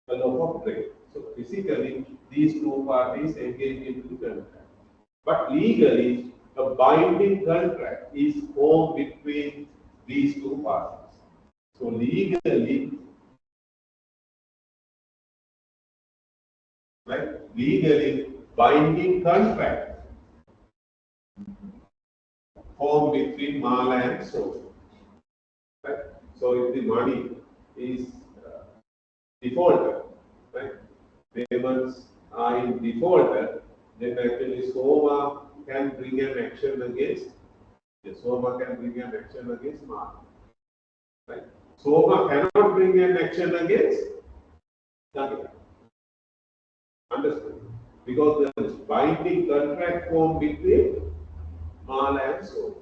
a loaf of bread. So physically, these two parties engage into the contract. But legally, a binding contract is formed between these two parties. So legally, right? Legally, binding contract formed between Mala and Soma. Right? So if the money is defaulted, right? Payments are in defaulted, then actually Soma can bring an action against Mala. Right? Soma cannot bring an action against Galle. Understood? Because there is binding contract formed between Mala and Soma.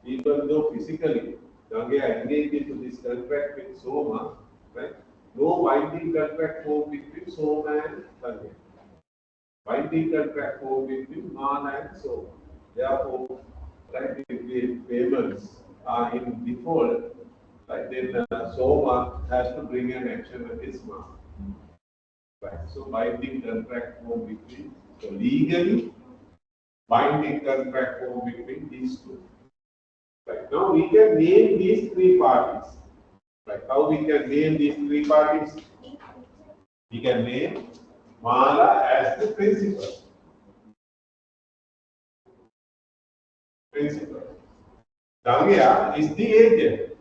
Even though physically Galle engaged into this contract with Soma, right? No binding contract formed between Soma and Galle. Binding contract formed between Mala and Soma. Therefore, right, if the payments are in default, right, then Soma has to bring an action against Mala. Right. So binding contract formed between, so legally binding contract formed between these two. Right. Now we can name these three parties. Right. How we can name these three parties? We can name Mala as the principal. Galle is the agent.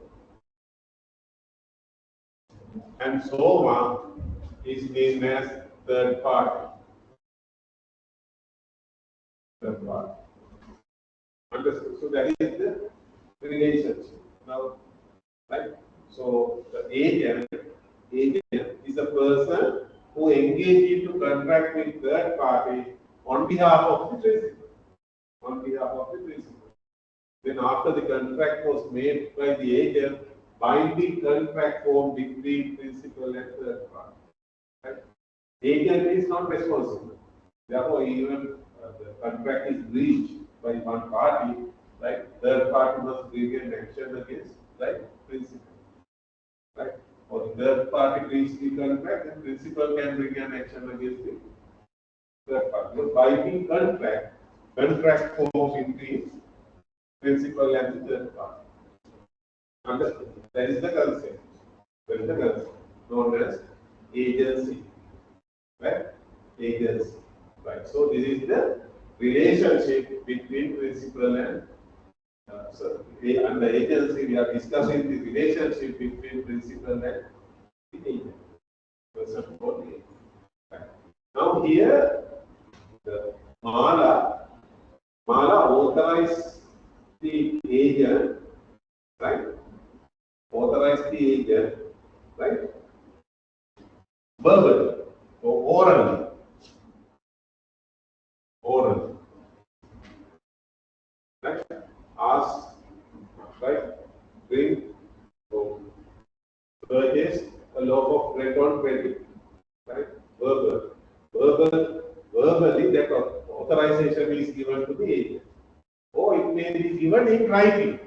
And Soma is named as third party. Understood? So that is the relationship. Now, right? So the agent is a person who engages into contract with third party on behalf of the principal. Then after the contract was made by the agent, binding contract formed between principal and third party. Right? Agent is not responsible. Therefore, even the contract is breached by one party, right? Third party must bring an action against, right, principal. Right? Or the third party breached the contract, and principal can bring an action against the third party. So binding contract formed between principal and the third party. Understood? That is the concept. Known as agency. Right? Agency. Right. So this is the relationship between principal and under agency. We are discussing the relationship between principal and the agent. Right. Now here, the Mala authorized the agent, right? authorize the agent, right? Verbally or orally. Orally. Right? Ask, right? Bring, or purchase a loaf of bread on credit. Right? Verbal. Verbally that authorization is given to the agent. Or it may be given in writing.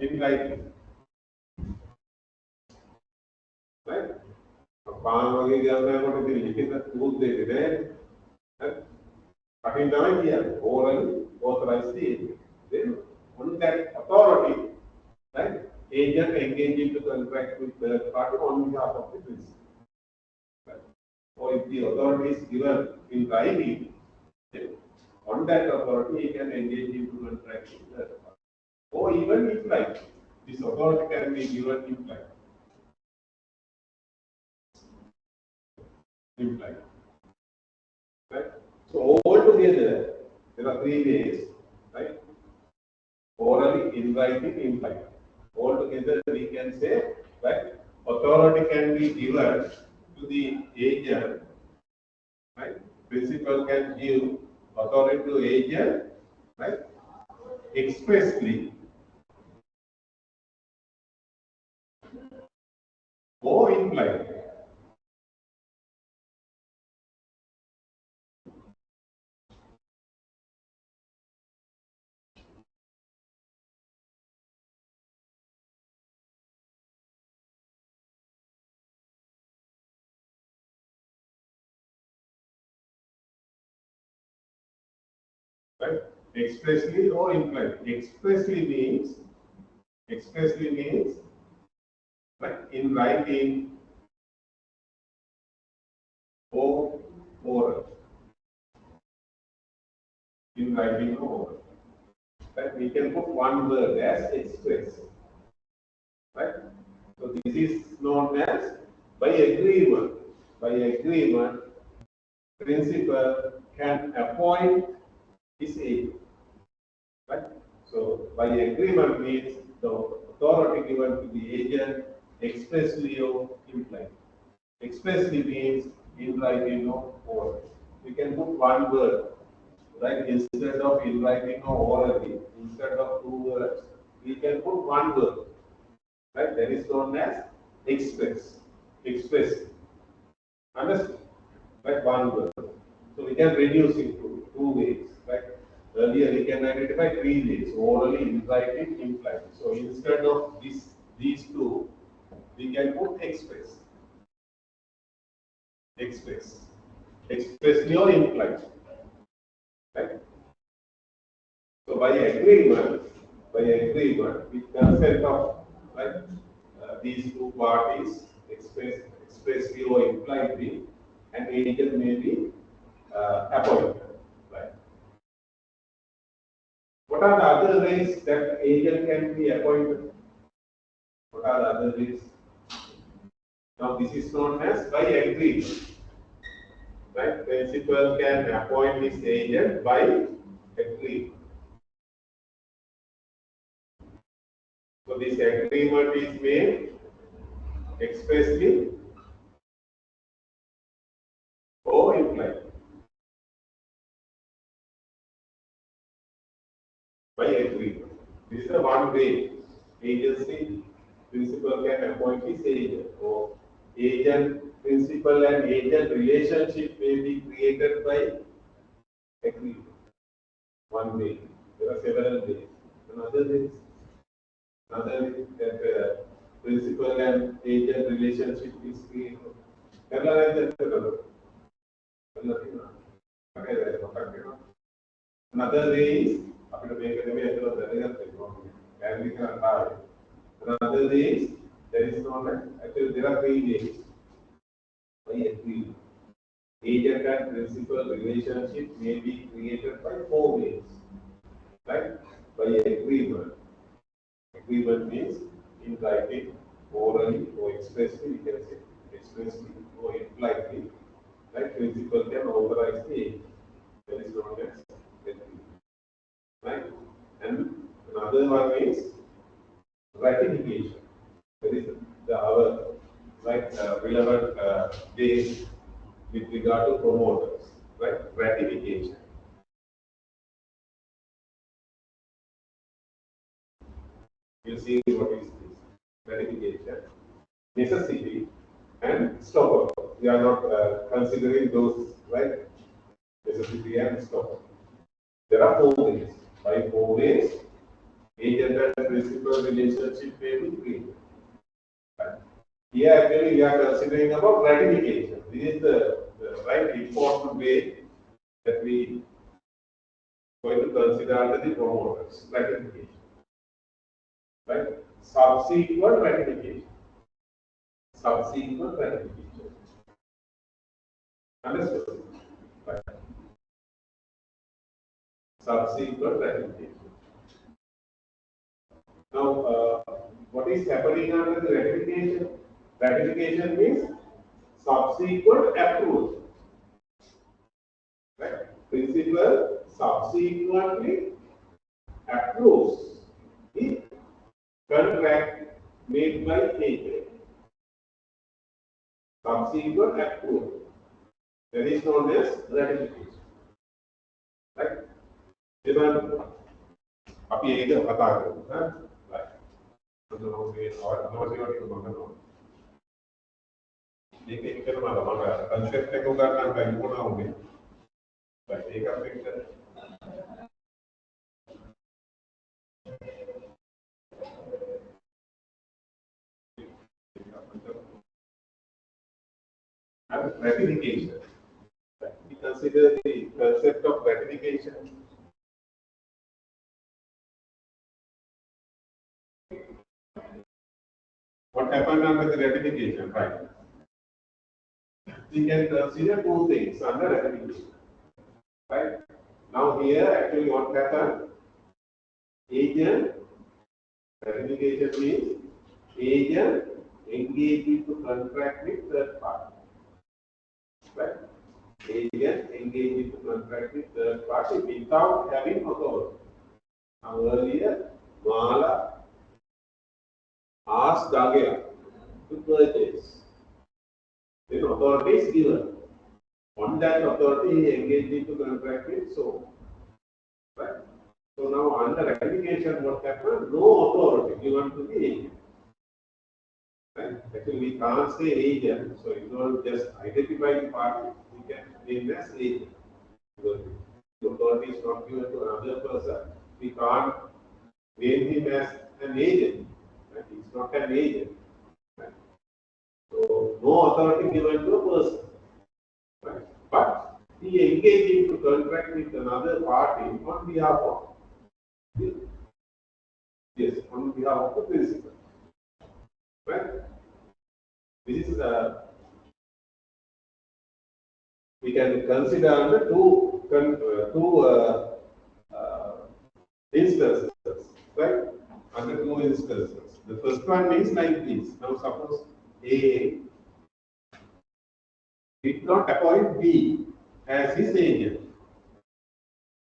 In writing. Right? පාන් වගේ ගන්නකොට ඉතින් ලිඛිත proof දෙන්නේ නැහැ. කටින් තමයි කියන්නේ. Orally authorize the agent. Then on that authority, right? Agent engage into contract with third party on behalf of the principal. Right? Or if the authority is given in writing, then on that authority he can engage into contract with third party. Or even implied. This authority can be given implied. Implied. Right? So altogether, there are three ways, right? Orally, in writing, implied. Altogether, we can say, right? Authority can be given to the agent, right? Principal can give authority to agent, right? Expressly or implied. Right? Expressly or implied. Expressly means right, in writing or oral. In writing or oral. Right? We can put one word as express. Right? So this is known as by agreement. By agreement, principal can appoint his agent. Right? So by agreement means the authority given to the agent expressly or implied. Expressly means in writing or oral. We can put one word, right? Instead of in writing or orally, instead of two words, we can put one word. Right? That is known as express. Express. Understood? Right? One word. So we can reduce it to two ways. Right? Earlier we can identify three ways: orally, in writing, implied. So instead of these two, we can put express. Express. Expressly or implied. Right? So by agreement, with consent of right, these two parties, expressly or impliedly, an agent may be appointed. Right? What are the other ways that agent can be appointed? What are the other ways? Now this is known as by agreement. Right? Principal can appoint his agent by agreement. So this agreement is made expressly or implied. By agreement. This is the one way agency principal can appoint his agent, or agent principal and agent relationship may be created by agreement. One way. There are several ways. Another way that principal and agent relationship is created. Another way is Another way is there is known as actually there are three ways. By agreement. Agent and principal relationship may be created by four ways. Right? By agreement. Agreement means in writing, orally, or expressly, we can say expressly or impliedly. Right? Principal can authorize the agent. That is known as agreement. Right? And Another one is ratification. That is our relevant base with regard to promoters, right? Ratification. You see what is this? Ratification, necessity, and stopper. We are not considering those, right? Necessity and stopper. There are 4 ways. By 4 ways, agent and principal relationship may be created. Right? Here actually we are considering about ratification. This is the right important way that we going to consider under the promoters. Ratification. Right? Subsequent ratification. Subsequent ratification. Understood? Right. Subsequent ratification. Now, what is happening under the ratification? Ratification means subsequent approval. Right? Principal subsequently approves the contract made by agent. Subsequent approval. That is known as ratification. Right? Even අපි ඒක කතා කරමු ඈ right මොනවද මේක එක කරනවා මම කන්සෙප්ට් එක උගන්වන්න බැරි වුණා උනේ right ඒකත් එක්ක ratification. We consider the concept of ratification. What happened under the ratification, right? We can consider 2 things under ratification, right? Now here actually what happened? Agent ratification means agent engaging to contract with third party, right? Agent engaging to contract with third party without having authority. Now earlier, Mala asked Galle to purchase. Then authority is given. On that authority, he engaged into contract with so. Right? So now under ratification, what happened? No authority given to the agent. Right? Actually, we can't say agent, so you don't just identify the party, we can name as agent. Because the authority is not given to another person, we can't name him as an agent. Right? He's not an agent. Right? So no authority given to a person. Right? But he engaged into contract with another party on behalf of on behalf of the principal. Right? This is we can consider under two instances, right? Under 2 instances. The first one is like this. Now suppose A did not appoint B as his agent.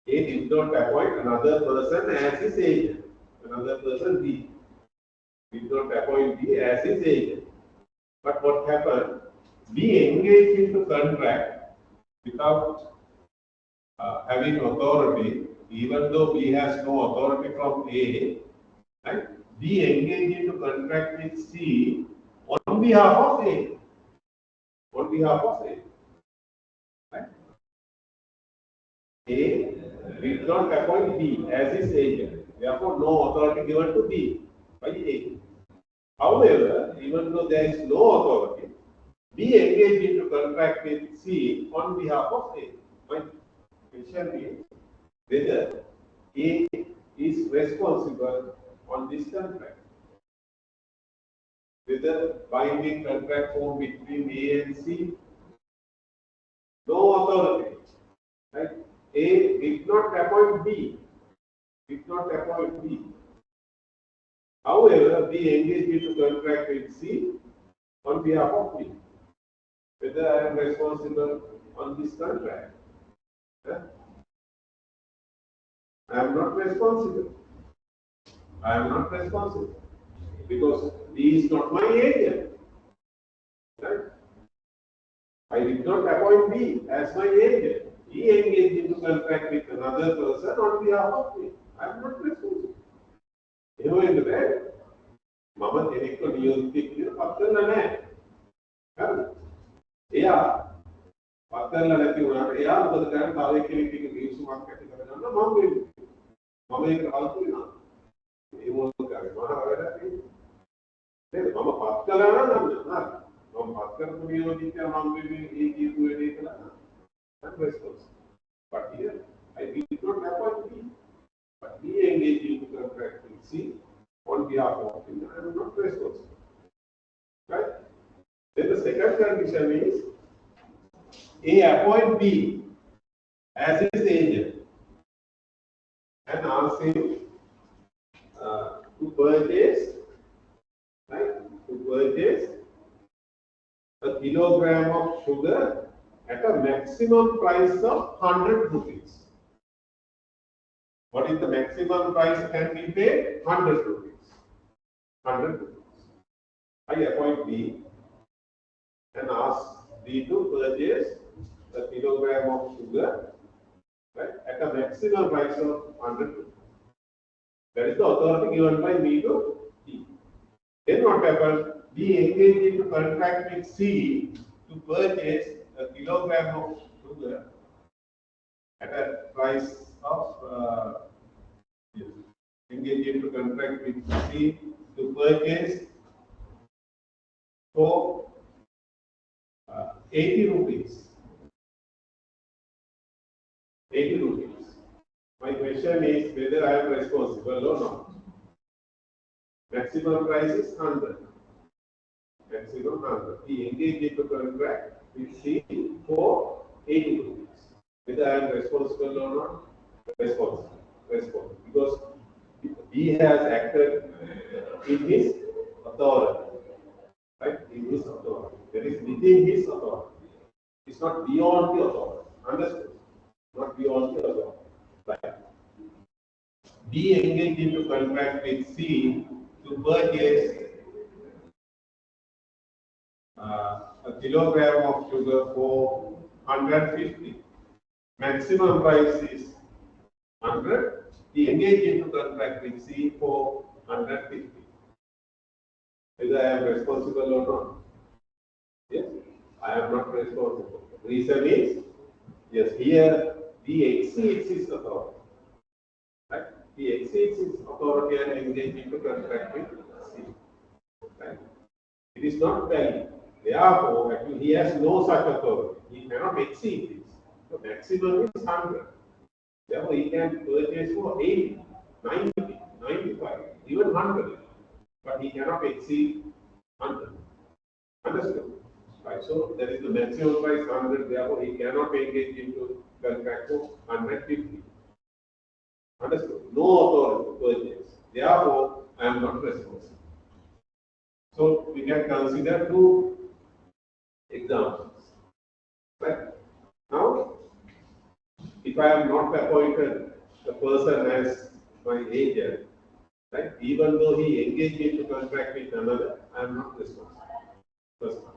A did not appoint another person as his agent. Another person B did not appoint B as his agent. But what happened? B engaged into contract without having authority, even though B has no authority from A, right? B engaged into contract with C on behalf of A. On behalf of A. Right? A did not appoint B as his agent. Therefore, no authority given to B by A. However, even though there is no authority, B engaged into contract with C on behalf of A. My question is whether A is responsible on this contract. Whether binding contract formed between A and C, no authority. Right? A did not appoint B. Did not appoint B. However, B engaged into contract with C on behalf of B. Whether I am responsible on this contract. I am not responsible. I am not responsible because he is not my agent. Right? I did not appoint B as my agent. He engaged into contract with another person on behalf of me. I am not responsible. You know, in the bed, Mama කෙනෙක්ව නියෝජිත කියලා පත් කරලා නැහැ. හරිද? එයා පත් කරලා නැති වුණාට එයා මොකද කරන්නේ? තව එක්කෙනෙක් එක ගිවිසුමක් ඇති කරගන්න මම වෙන්නේ. මම ඒක හල්තු වෙනවා. ඒ මොකද කරන්නේ? මම වැඩක් නෙමෙයි. නේද? මම පත් කළා නම් නේද? මම පත් කරපු නියෝජිතයා මම වෙන්නේ ඒ කියපු වැඩේ කළා. I'm responsible. But here, I did not appoint him. But he engaged into contract with C on behalf of him. I am not responsible. Right? Then the second condition is A appoint B as his agent and ask him to purchase, right? To purchase a kilogram of sugar at a maximum price of 100 rupees. What is the maximum price can be paid? 100 rupees. 100 rupees. I appoint B and ask B to purchase a kilogram of sugar, right, at a maximum price of 100 rupees. That is the authority given by me to B. Then what happens? B engaged into contract with C to purchase a kilogram of sugar at a price of engage into contract with C to purchase for 80 rupees. 80 rupees. My question is whether I am responsible or not. Maximum price is 100. Maximum 100. He engaged into contract with C for 80 rupees. Whether I am responsible or not? Responsible. Responsible. Because he has acted in his authority. Right? In his authority. That is within his authority. It's not beyond the authority. Understood? Not beyond the authority. Right. B engaged into contract with C to purchase a kilogram of sugar for 150. Maximum price is 100. He engaged into contract with C for 150. Whether I am responsible or not? Yes, I am not responsible. Reason is, yes, here he exceeds his authority. Right? He exceeds his authority and engaged into contract with C. Right? It is not valid. Therefore, actually, he has no such authority. He cannot exceed this. The maximum is 100. Therefore, he can purchase for 80, 90, 95, even 100. But he cannot exceed 100. Understood? Right. So, that is the maximum price 100. Therefore, he cannot engage into contract for 150. Understood? No authority to purchase. Therefore, I am not responsible. So, we can consider two examples. Right? Now, if I am not appointed the person as my agent, right, even though he engaged into contract with another, I am not responsible. First one.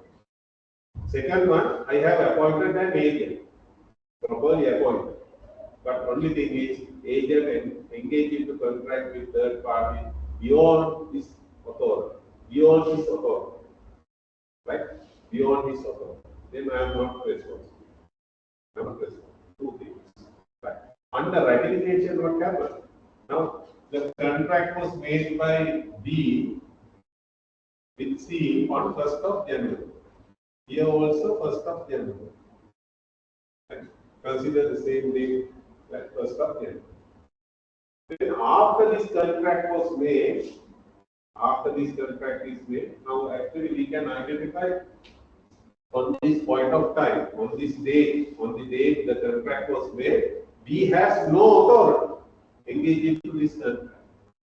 Second one, I have appointed an agent, properly appointed. But only thing is, agent engaged into contract with third party beyond his authority. Beyond his authority. Right? Beyond his authority. Then I am not responsible. I am not responsible. Two things. Right. Under ratification, what happened? Now, the contract was made by B with C on 1st of January. Here also 1st of January. Right. Consider the same date, like 1st of January. Then after this contract was made, now actually we can identify on this point of time, on this date, on the date the contract was made, B has no authority engaged into this contract.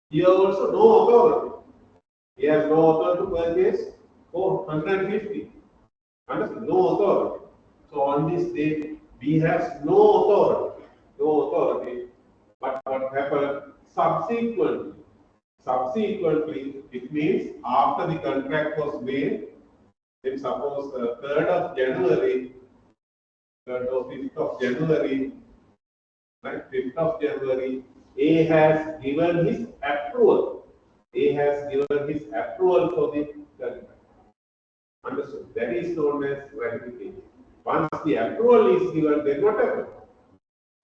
Here also no authority. He has no authority to purchase for 150. Understand? No authority. So on this date, B has no authority. But what happened subsequently? Subsequently, it means after the contract was made, then suppose 3rd of January, 3rd or 5th of January, right, 5th of January, A has given his approval. A has given his approval for the contract. Understood? That is known as ratification. Once the approval is given, then what happens?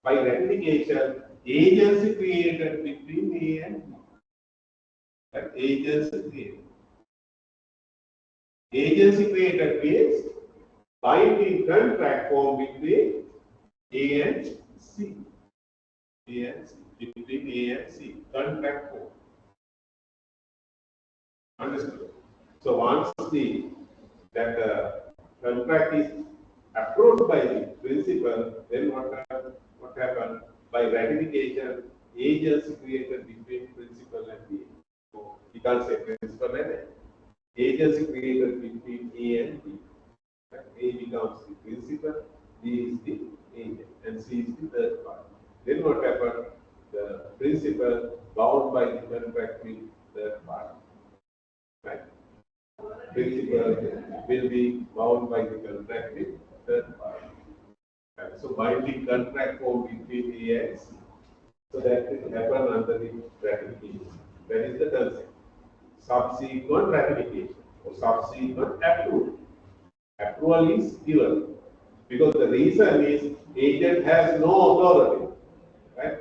By ratification, agency created between A and B. That agency created. Agency created means binding contract formed between A and C. A and C. Between A and C. Contract formed. Understood? So once that contract is approved by the principal, then what happened? By ratification, agency created between principal and B. So you can't say principal and A. Agency created between A and B. A becomes the principal, B is the agent, and C is the third party. Then what happened? The principal bound by the contract with third party. Right? Principal will be bound by the contract with third party. Right? So binding contract formed between A and C. So that will happen under the ratification. That is the concept. Subsequent ratification or subsequent approval. Approval is given because the reason is agent has no authority. Right?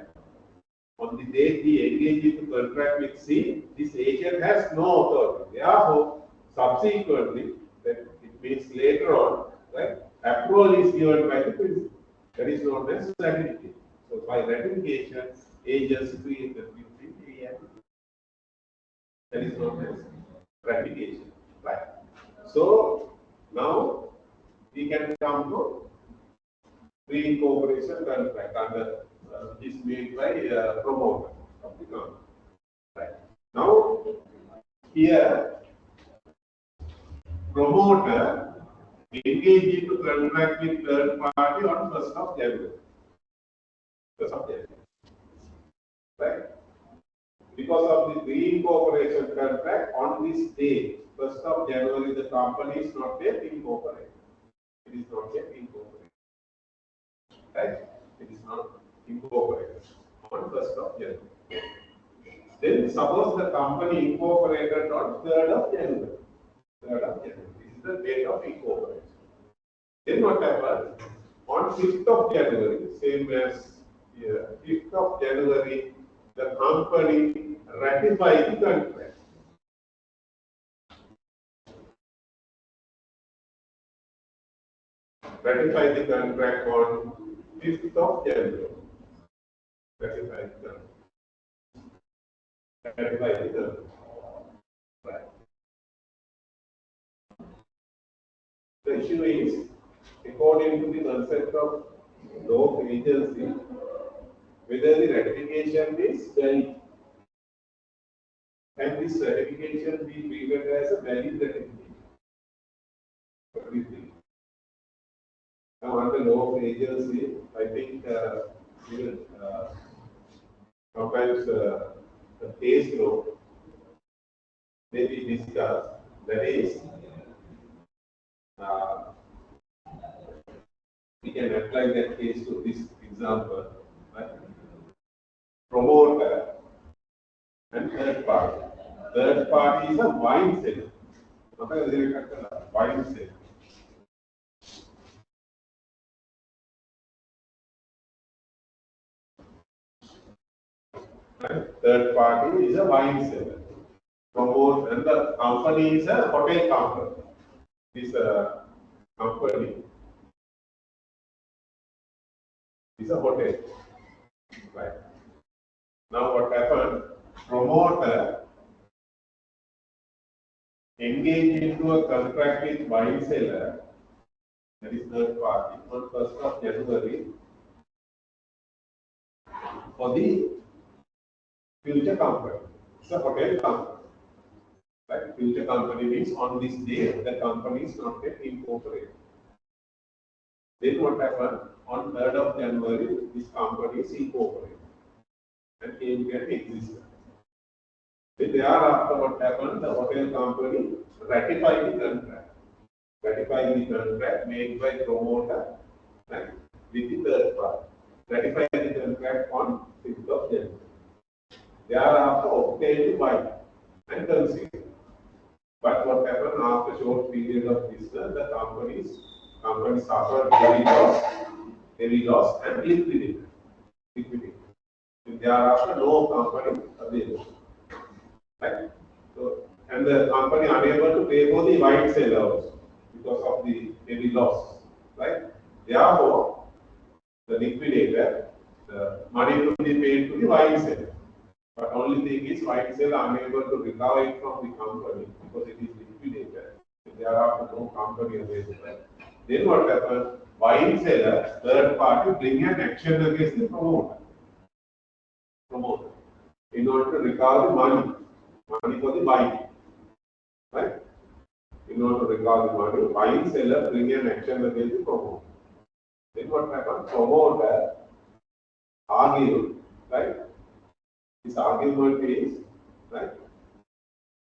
On the date he engages to contract with C, this agent has no authority. Therefore, subsequently, that it means later on, right? Approval is given by the principal. That is known as ratification. So by ratification, agents created between A and B. That is known as ratification. Right. So now we can come to pre-incorporation contract under is made by promoter of the company. Right. Now here promoter engage into contract with third party on 1st of January. 1st of January. Right? Because of the pre-incorporation contract on this day, 1st of January, the company is not yet incorporated. It is not yet incorporated. Right? It is not incorporated on 1st of January. Then suppose the company incorporated on 3rd of January. 3rd of January. This is the date of incorporation. Then what happens? On 5th of January, same as here, 5th of January, the company ratifies the contract. Ratify the contract on 5th of January. Ratify the contract. Ratify the contract. Right. The issue is, according to the concept of law of agency, whether the ratification is valid. And this ratification be treated as a valid ratification. What do you think? Now, under law of agency, I think even sometimes the case law may be discussed. That is, we can apply that case to this example. Right? Promoter and third party. Third party is a wine seller. Wine seller. Right? Third party is a wine seller. Promote and the company is a hotel company. This company is a hotel. Right. Now what happened? Promoter engaged into a contract with wine seller, that is third party, on 1st of January for the future company. It's a hotel company. Right? Future company means on this day the company is not yet incorporated. Then what happened? On 3rd of January, this company is incorporated and came into existence. Thereafter, what happened? The hotel company ratified the contract. Ratified the contract made by promoter, right, with the third party. Ratified the contract on 5th of January. Thereafter, obtained the wife and conceived. But what happened after a short period of business, the company suffered heavy loss and liquidated. Thereafter, no company available. Right? So, and the company unable to pay for the wine seller also because of the heavy loss. Right? Therefore, the liquidator, the money to be paid to the wine seller. But only thing is, wine seller unable to recover it from the company because it is liquidated. Thereafter, no company available. Then what happens? Wine seller, third party, bring an action against the promoter. In order to recover the money for the wine. Right? In order to recover the money, wine seller bring an action against the promoter. Then what happens? Promoter argued, right? This argument is, right?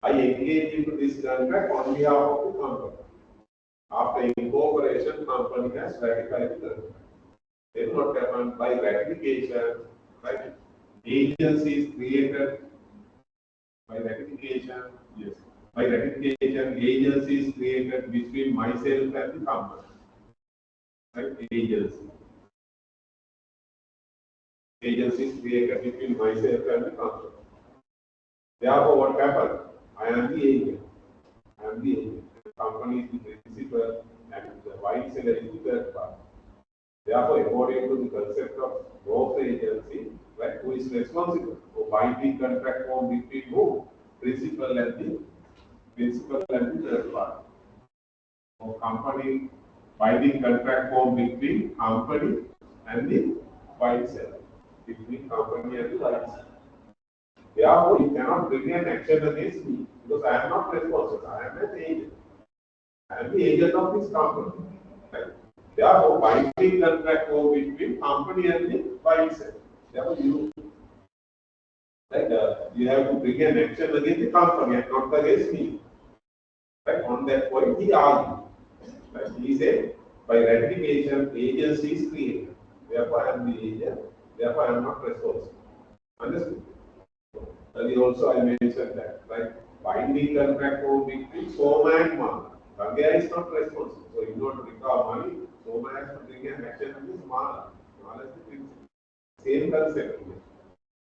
I engage into this contract on behalf of the company. After incorporation, company has ratified the contract. Then what happens? By ratification, right? Agency is created. By ratification, yes. By ratification, agency is created between myself and the company. Right? Agency is created between myself and the company. Therefore, what happened? I am the agent. The company is the principal and the wine seller is the third party. Therefore, according to the concept of both agency, right, who is responsible for binding contract form between who? Principal and the third party. For company, binding contract form between company and the wine seller. Between company and the wine seller. Therefore, you cannot bring an action against me because I am not responsible. I am an agent. I am the agent of this company. Right? Therefore, binding contract form between company and the wine seller. Therefore, you have to bring an action against the company and not against me. Right? On that point, he argued. Right? He said, by ratification, agency is created. Therefore, I am the agent. Therefore, I am not responsible. Understood? Also, I mentioned that, right? Binding contract form between Soma and Mana. Galle is not responsible. So, in order to recover money, Soma has to bring an action against Mana. Mana is the principal. Same concept.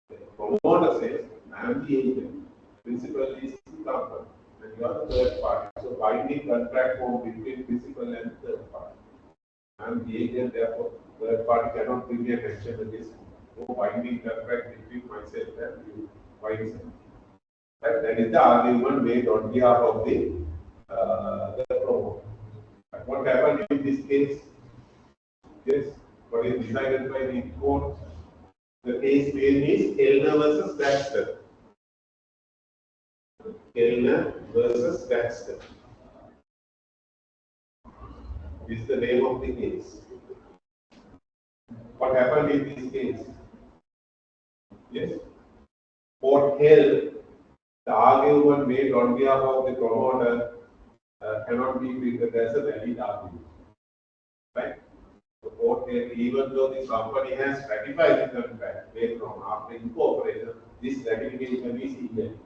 The promoter says, I am the agent. Principal is the company. And you are the third party. So, binding contract form between principal and third party. I am the agent, therefore, third party cannot bring an action against me. No binding contract between myself and you. Right? That is the argument made on behalf of the promoter. What happened in this case? Yes, what is decided by the court? The case name is Kellner versus Baxter. Kellner versus Baxter is the name of the case. What happened in this case? Yes, court held the argument made on behalf of the promoter cannot be treated as a valid argument. Right? The court held, even though the company has ratified the contract later on after incorporation, this ratification is invalid.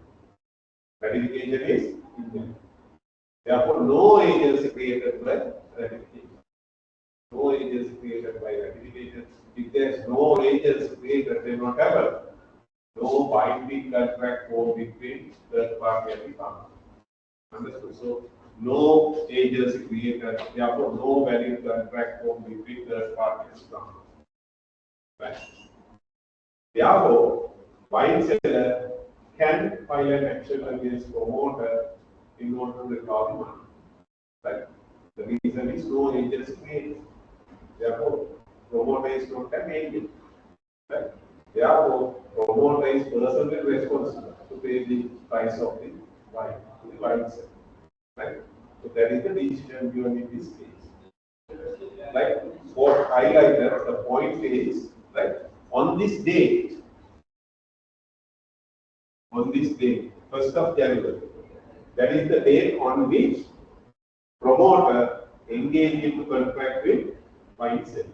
Ratification is invalid. Therefore, no agency created by ratification. No agency created by ratification. If there is no agency created, then what happens? No binding contract form between third party and the company. Understood? So, no agency created, therefore, no valid contract form between third party and the company. Right? Therefore, wine seller can file an action against promoter in order to recover the money. Right? The reason is no agency created. Therefore, promoter is not an agent. Right? Therefore, promoter is personally responsible to pay the price of the wine to the wine seller. Right? So that is the decision given in this case. Like what highlighted, the point is, right, on this date, 1st of January. That is the date on which promoter engaged into contract with wine selling.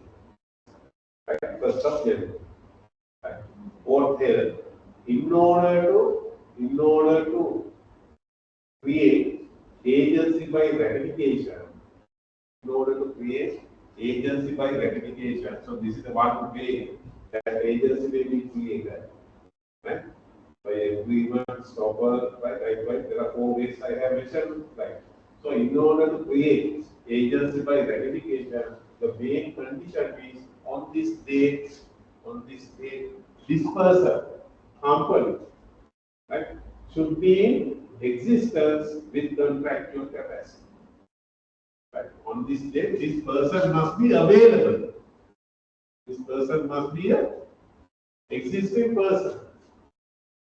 Right? 1st of January. Right? What here? In order to create agency by ratification, so this is the one way that agency may be created. Right? By agreement, stopper, right? There are 4 ways I have mentioned, right? So in order to create agency by ratification, the main condition is on this date, this person, company, right, should be in existence with contractual capacity. Right? On this date, this person must be available. This person must be an existing person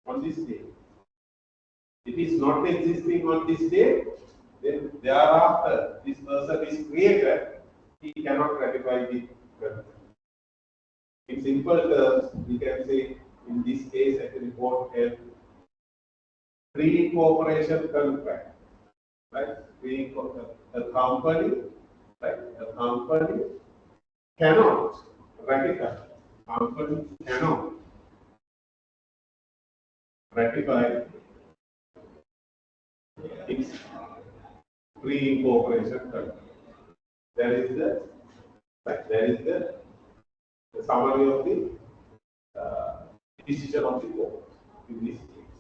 on this date. If it is not existing on this date, then thereafter this person is created, he cannot ratify the contract. In simple terms, we can say in this case actually both have pre-cooperation contract, right? A company, right? A company cannot ratify. Company cannot ratify its pre-cooperation contract. That is the summary of the decision of the court in this case.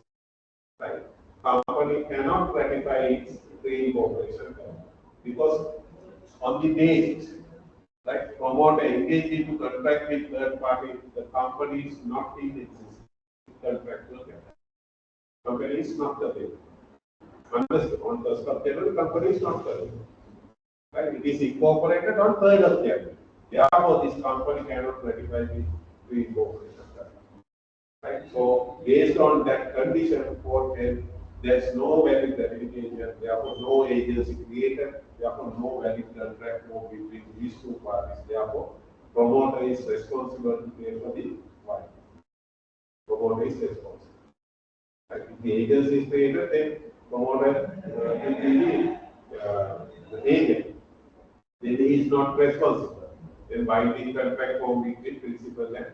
Right? Company cannot ratify its pre-cooperation contract because on the date, right, promoter engaged into contract with third party, the company is not in existence. Contractual contract. Company is not available. Unless on 1st of January, company is not available. Right? It is incorporated on 3rd of January. Therefore, this company cannot ratify the pre-cooperation contract. Right? So, based on that condition, court held there is no valid ratification, therefore no agency created, therefore no valid contract between these 2 parties. Therefore, promoter is responsible to pay for the fine. Promoter is responsible. Right? If the agency is created, then promoter will be the agent. Then he is not responsible. Then binding contract formed between principal and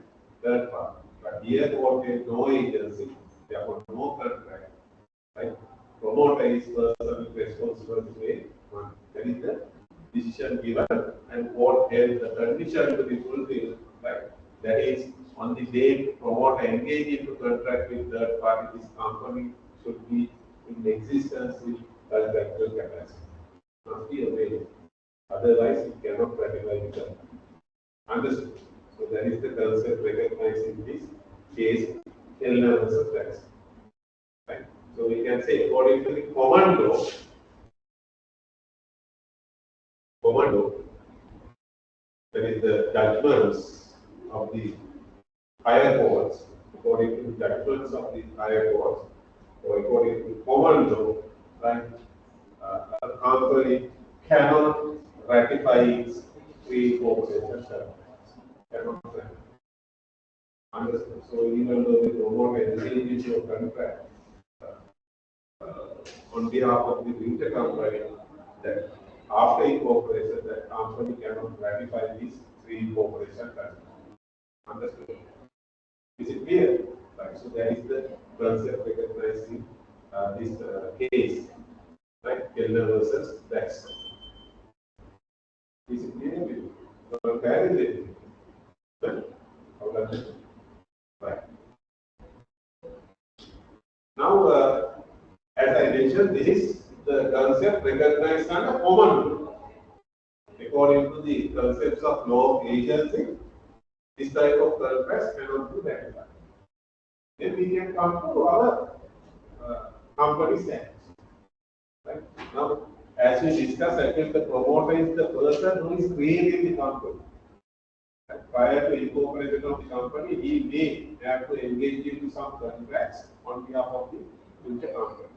third party. But here court has no agency, therefore no contract. Right? Promoter is personally responsible to pay money. That is the decision given, and court held the condition to be fulfilled. Right? That is, on the date promoter engaged into contract with third party, this company should be in existence with contractual capacity. Must be available. Otherwise, it cannot ratify the contract. Understood? So that is the concept recognized in this case, Kellner versus Jackson. Right? So we can say, according to the common law, that is the judgments of the higher courts, according to the judgments of the higher courts, or according to common law, right? A company cannot ratify its pre-cooperation contracts. Cannot ratify. Understood? So even though the promoter engaged into a contract on behalf of the winter company, that after incorporation, that company cannot ratify this pre-incorporation contract. Understood? Is it clear? Right. So that is the concept recognized in this case, right? Kellner versus Baxter. Is it clear with you? So where is it? How does it? Right. Now, as I mentioned, this is the concept recognized under common law. According to the concepts of law of agency, this type of contracts cannot be ratified. Then we can come to our company's act. Right? Now, as we discussed, actually the promoter is the person who is creating the company. And prior to incorporation of the company, he may have to engage into some contracts on behalf of the future company.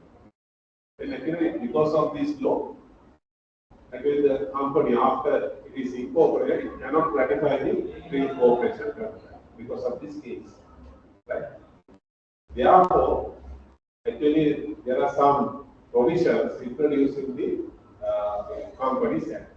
Then actually, because of this law, actually the company, after it is incorporated, it cannot ratify the pre-incorporation contract because of this case. Right? Therefore, a Actually, there are some provisions introduced in the Companies Act.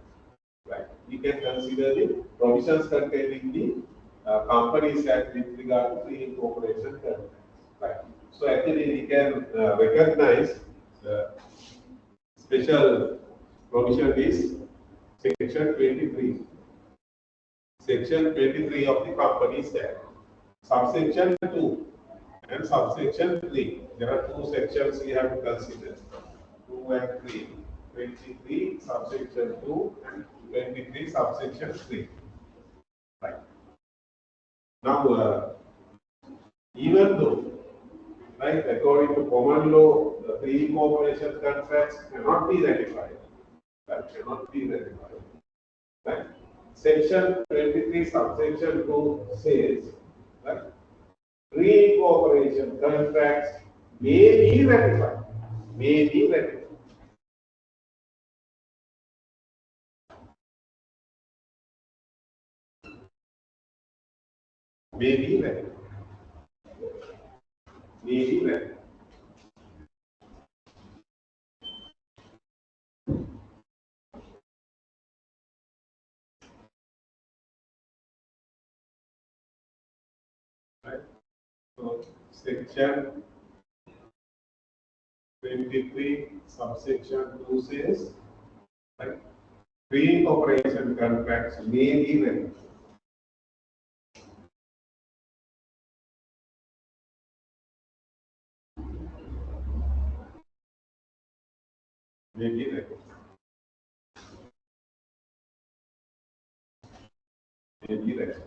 Right. We can consider the provisions contained in the Companies Act with regard to the incorporation contracts. Right. So actually, we can recognize the special provision is Section 23. Section 23 of the Companies Act. Subsection 2 and subsection 3. There are two sections we have to consider. 2 and 3. 23 subsection 2 and 23 subsection 3. Right. Now, even though, right, according to common law, the pre-incorporation contracts cannot be ratified. That cannot be ratified. Right. Section 23 subsection 2 says, right, pre-incorporation contracts may be ratified. May be ratified. May be ratified. May be ratified. Right. So, section 23 subsection 2 says, right, pre-incorporation contracts may be ratified. May be ratified. May be ratified.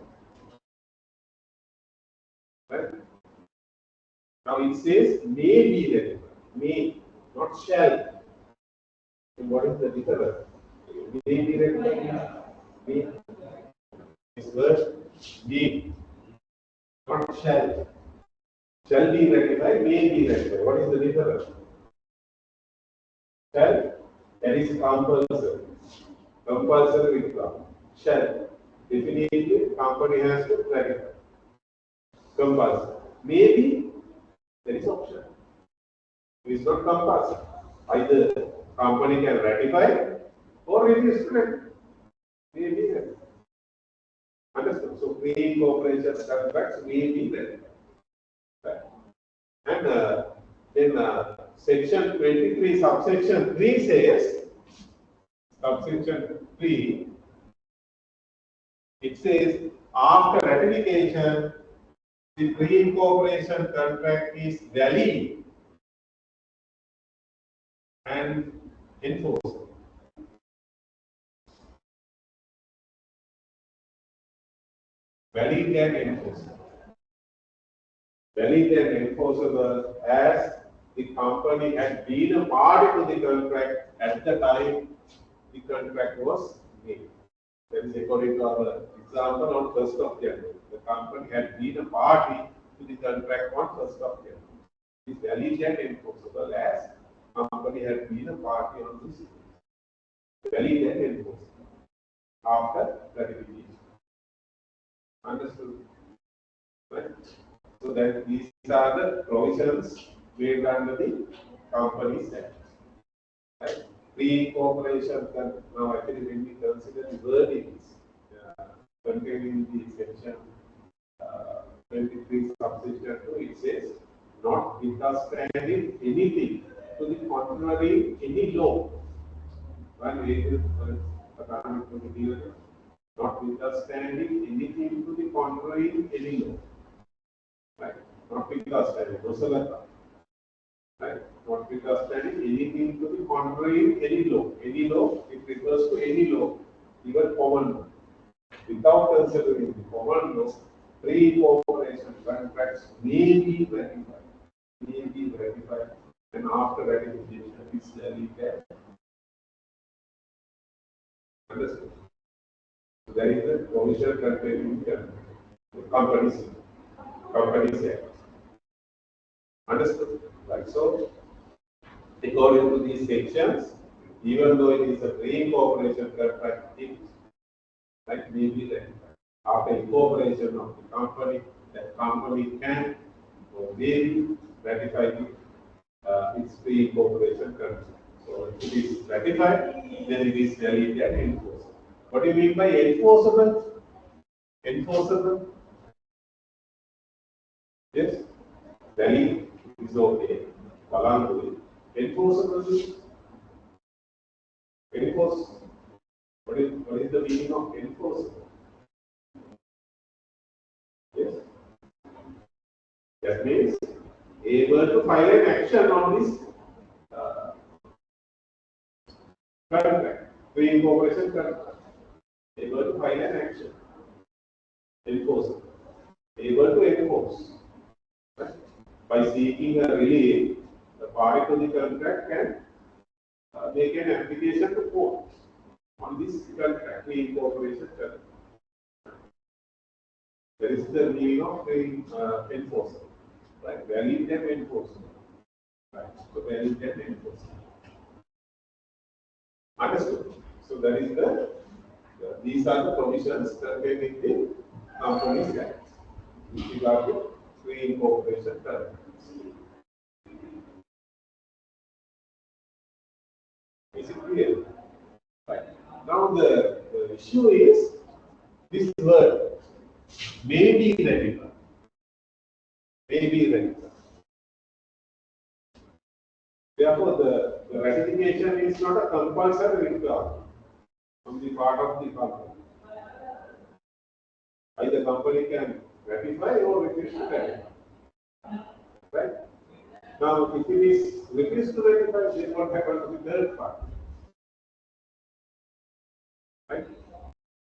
Right. Now it says may be ratified. May, not shall. And what is the difference? May be ratified. May. This word may, not shall. Shall be ratified, may be ratified. What is the difference? Shall, that is compulsory. Compulsory withdrawal. Shall, definitely company has to ratify. Compulsory. Maybe, there is option. It is not compulsory. Either company can ratify or refuse to ratify. Maybe ratified. Understood? So, pre-incorporation contracts may be ratified. Right. And then section 23 subsection 3 says, subsection 3, it says after ratification the pre-incorporation contract is valid and enforceable. Valid and enforceable. Valid and enforceable as the company had been a party to the contract at the time the contract was made. That is according to our example on 1st of January. The company had been a party to the contract on 1st of January. It is valid and enforceable as company had been a party on this day. Valid and enforceable after ratification. Understood? Right? So that these are the provisions made under the Companies Act. Right? Pre-incorporation, now actually when we consider the wordings contained in the section 23 subsection 2, it says, not withstanding anything to the contrary any law. One way not withstanding anything to the contrary any law. Right? Not withstanding, right? Not withstanding anything to the contrary any law. Any law, it refers to any law, even common law. Without considering the common law, pre-incorporation contracts may be ratified. May be ratified, and after ratification, it's valid. Understood? So there is a provision contained in the Companies Act. Understood? Right. So, according to these sections, even though it is a pre-incorporation contract, it may be ratified. After incorporation of the company can or may ratify the its pre-incorporation contract. So if it is ratified, then it is valid and enforceable. What do you mean by enforceable? Enforceable? Yes, valid is okay. Colombo. Enforceable is enforce. What is the meaning of enforceable? Yes, that means able to file an action on this contract, pre-incorporation contract. Able to file an action, enforceable. Able to enforce. Right? By seeking a relief, the party to the contract can make an application to court on this contract, pre-incorporation contract. That is the meaning of enforceable. Right? Valid and enforceable. Right? So valid and enforceable. Understood? So that is these are the provisions contained in the Companies Act with regard to pre-incorporation contracts. Is it clear? Right. Now the issue is this word may be ratified. May be ratified. Therefore, the ratification is not a compulsory requirement on the part of the company. Either company can ratify or refuse to ratify. Right? Now, if it is refused to ratify, then what happens to the third party? Right?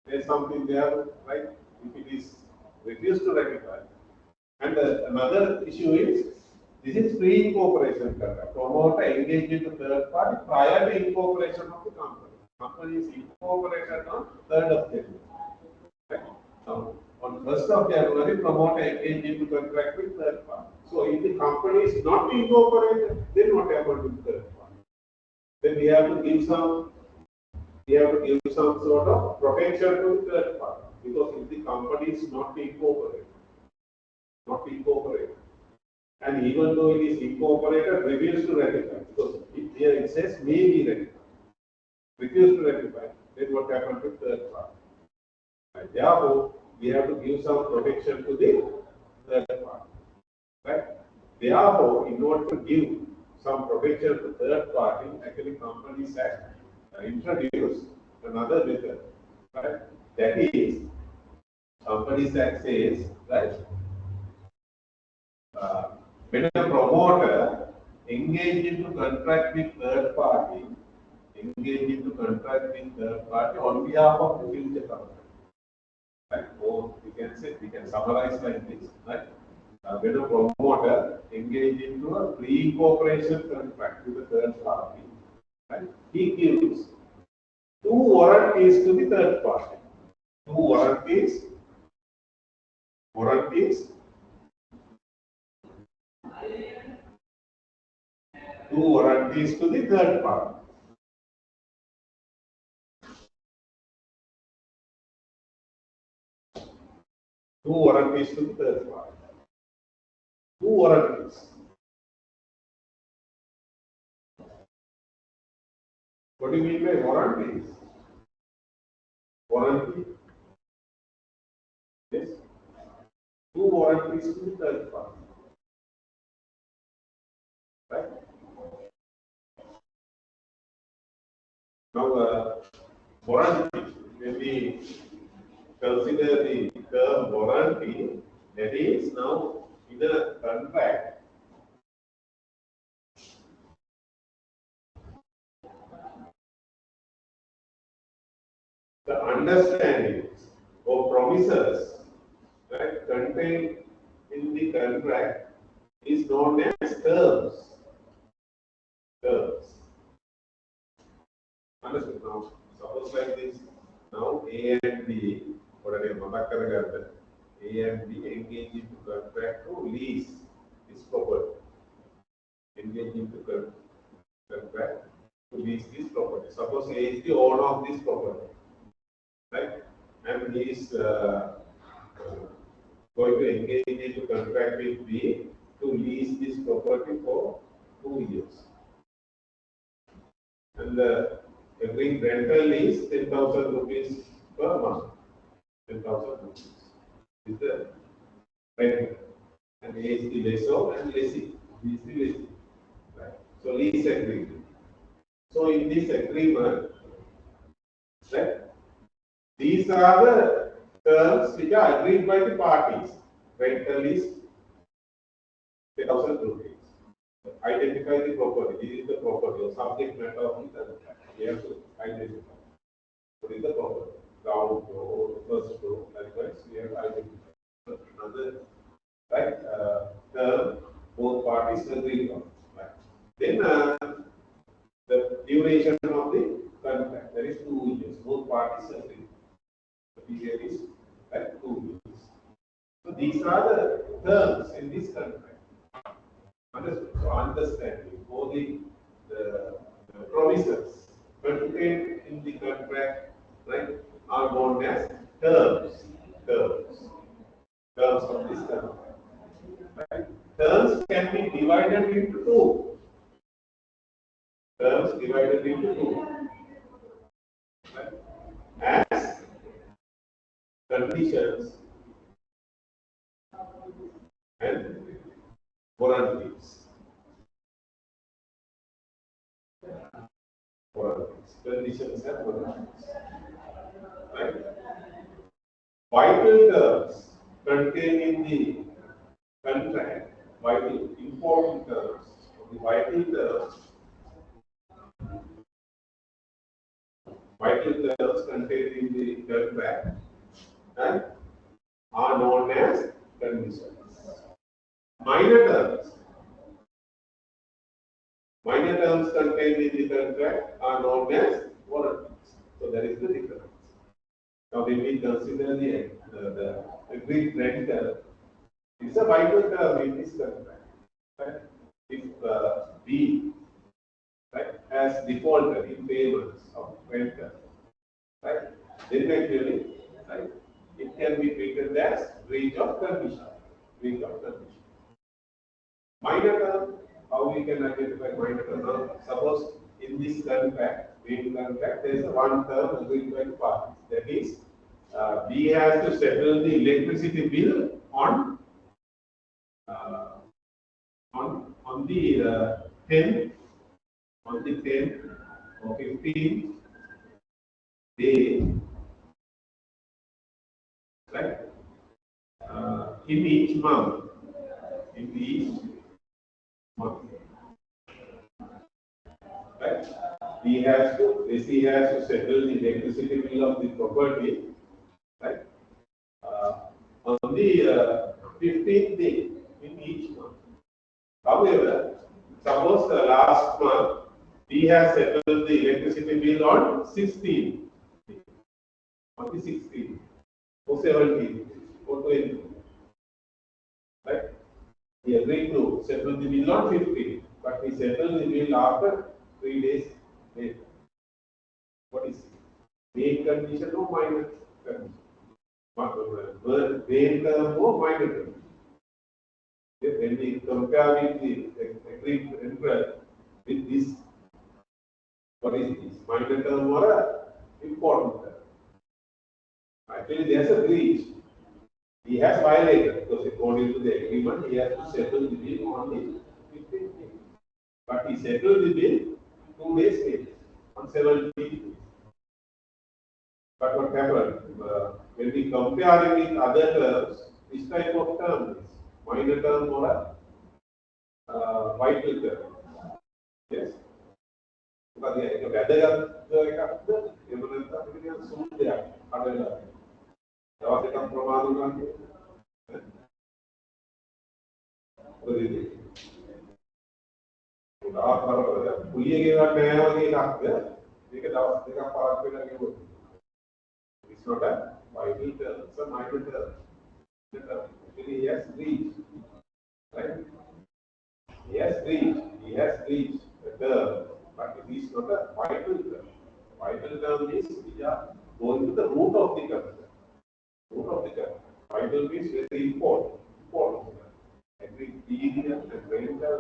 There's something there, right? If it is refused to ratify. And another issue is this is pre-incorporation contract. Promoter engaged into third party prior to incorporation of the company. Company is incorporated on 3rd of January. Right? Now, on 1st of January, promoter engaged into contract with third party. So, if the company is not incorporated, then what happens with third party? Then we have to give some sort of protection to the third party, because if the company is not incorporated, and even though it is incorporated, refused to ratify, because here it says may be ratified, refused to ratify, then what happens to third party? And therefore, we have to give some protection to the third party. Right? Therefore, in order to give some protection to third party, actually Companies Act introduced another method. Right? That is, Companies Act says, right? When a promoter engage into contract with third party, on behalf of the future company. Right? Or we can summarize like this, right? When a promoter engage into a pre-incorporation contract with a third party, right? He gives 2 warranties to the third party. 2 warranties to the third party. Two warranties to the third party. 2 warranties. What do you mean by warranties? Warranty. Yes. 2 warranties to the third party. Right? Now, warranty, when we consider the term warranty, that is now in a contract, the understandings or promises, right, contained in the contract is known as terms. Understood? Now, suppose like this. Now, A and B, A and B engage into contract to lease this property. Engage into contract to lease this property. Suppose A is the owner of this property, right? And he is going to engage into contract with B to lease this property for 2 2 years. And the agreed rental is 10,000 rupees per month. 10,000 rupees is the rental. And A is the lessor and lessee. B is the lessee. Right. So lease agreement. So in this agreement, right, these are the terms which are agreed by the parties. Rental is 10,000 rupees. Identify the property. This is the property or subject matter of the contract. We have to identify. What is the property? Ground floor, first floor, likewise, we have to identify. Another right term both parties agree on. Right. Then the duration of the contract, that is 2 years. Both parties agree. The period is like 2 years. So these are the terms in this contract. So understanding all the provisions contained in the contract, right, are known as terms. Terms of this contract. Right? Terms can be divided into two. Terms divided into two. Right? As conditions and warranties. Conditions and warranties. Right? Vital terms contained in the contract, vital important terms, the vital terms contained in the contract and are known as conditions. Minor terms contained in the contract are known as warranties. So that is the difference. Now when we consider the agreed rental, it's a vital term in this contract. Right? If B, right, has defaulted in payments of rental, right, then actually, right, it can be treated as breach of condition. Breach of condition. Minor term, how we can identify minor term? Now, suppose in this contract, main contract, there is a one term agreed by the parties. That is, B has to settle the electricity bill on the 10th, or 15th day, right? In each month, right? He has to settle the electricity bill of the property, right? On the 15th day in each month. However, suppose the last month he has settled the electricity bill on 16th, on the 16th, or 17th, or 20th, right? He agreed to settle the bill on 15th, but he settled the bill after 3 days later. What is it? Main condition or minor condition? Main term or minor term? When we compare with the agreed rental with this, what is this? Minor term or a important term? Actually, there's a breach. He has violated because according to the agreement, he has to settle the bill on the 15th day. But he settled the bill 2 days later, on 17th. But what happened? When we compare it with other terms, this type of term is minor term or a vital term. Yes. Because ඒක වැදගත් එකක්ද එහෙම නැත්නම් ඒක සූත්‍රයක් අඩලා දවස් එකක් ප්‍රමාද වුණා කියන්නේ ඔයදී උදාහරණයක් කරලා කුලියගේ වට නෑ වගේ එකක්ද මේක දවස් දෙකක් පාස් වෙලා ගියොත් it's not a vital term, it's a minor term. Actually he has reached, right? He has reached the term, but it is not a vital term. Vital term is we are going to the root of the concept. Root of the concept. Vital means very important. Every period, the rental,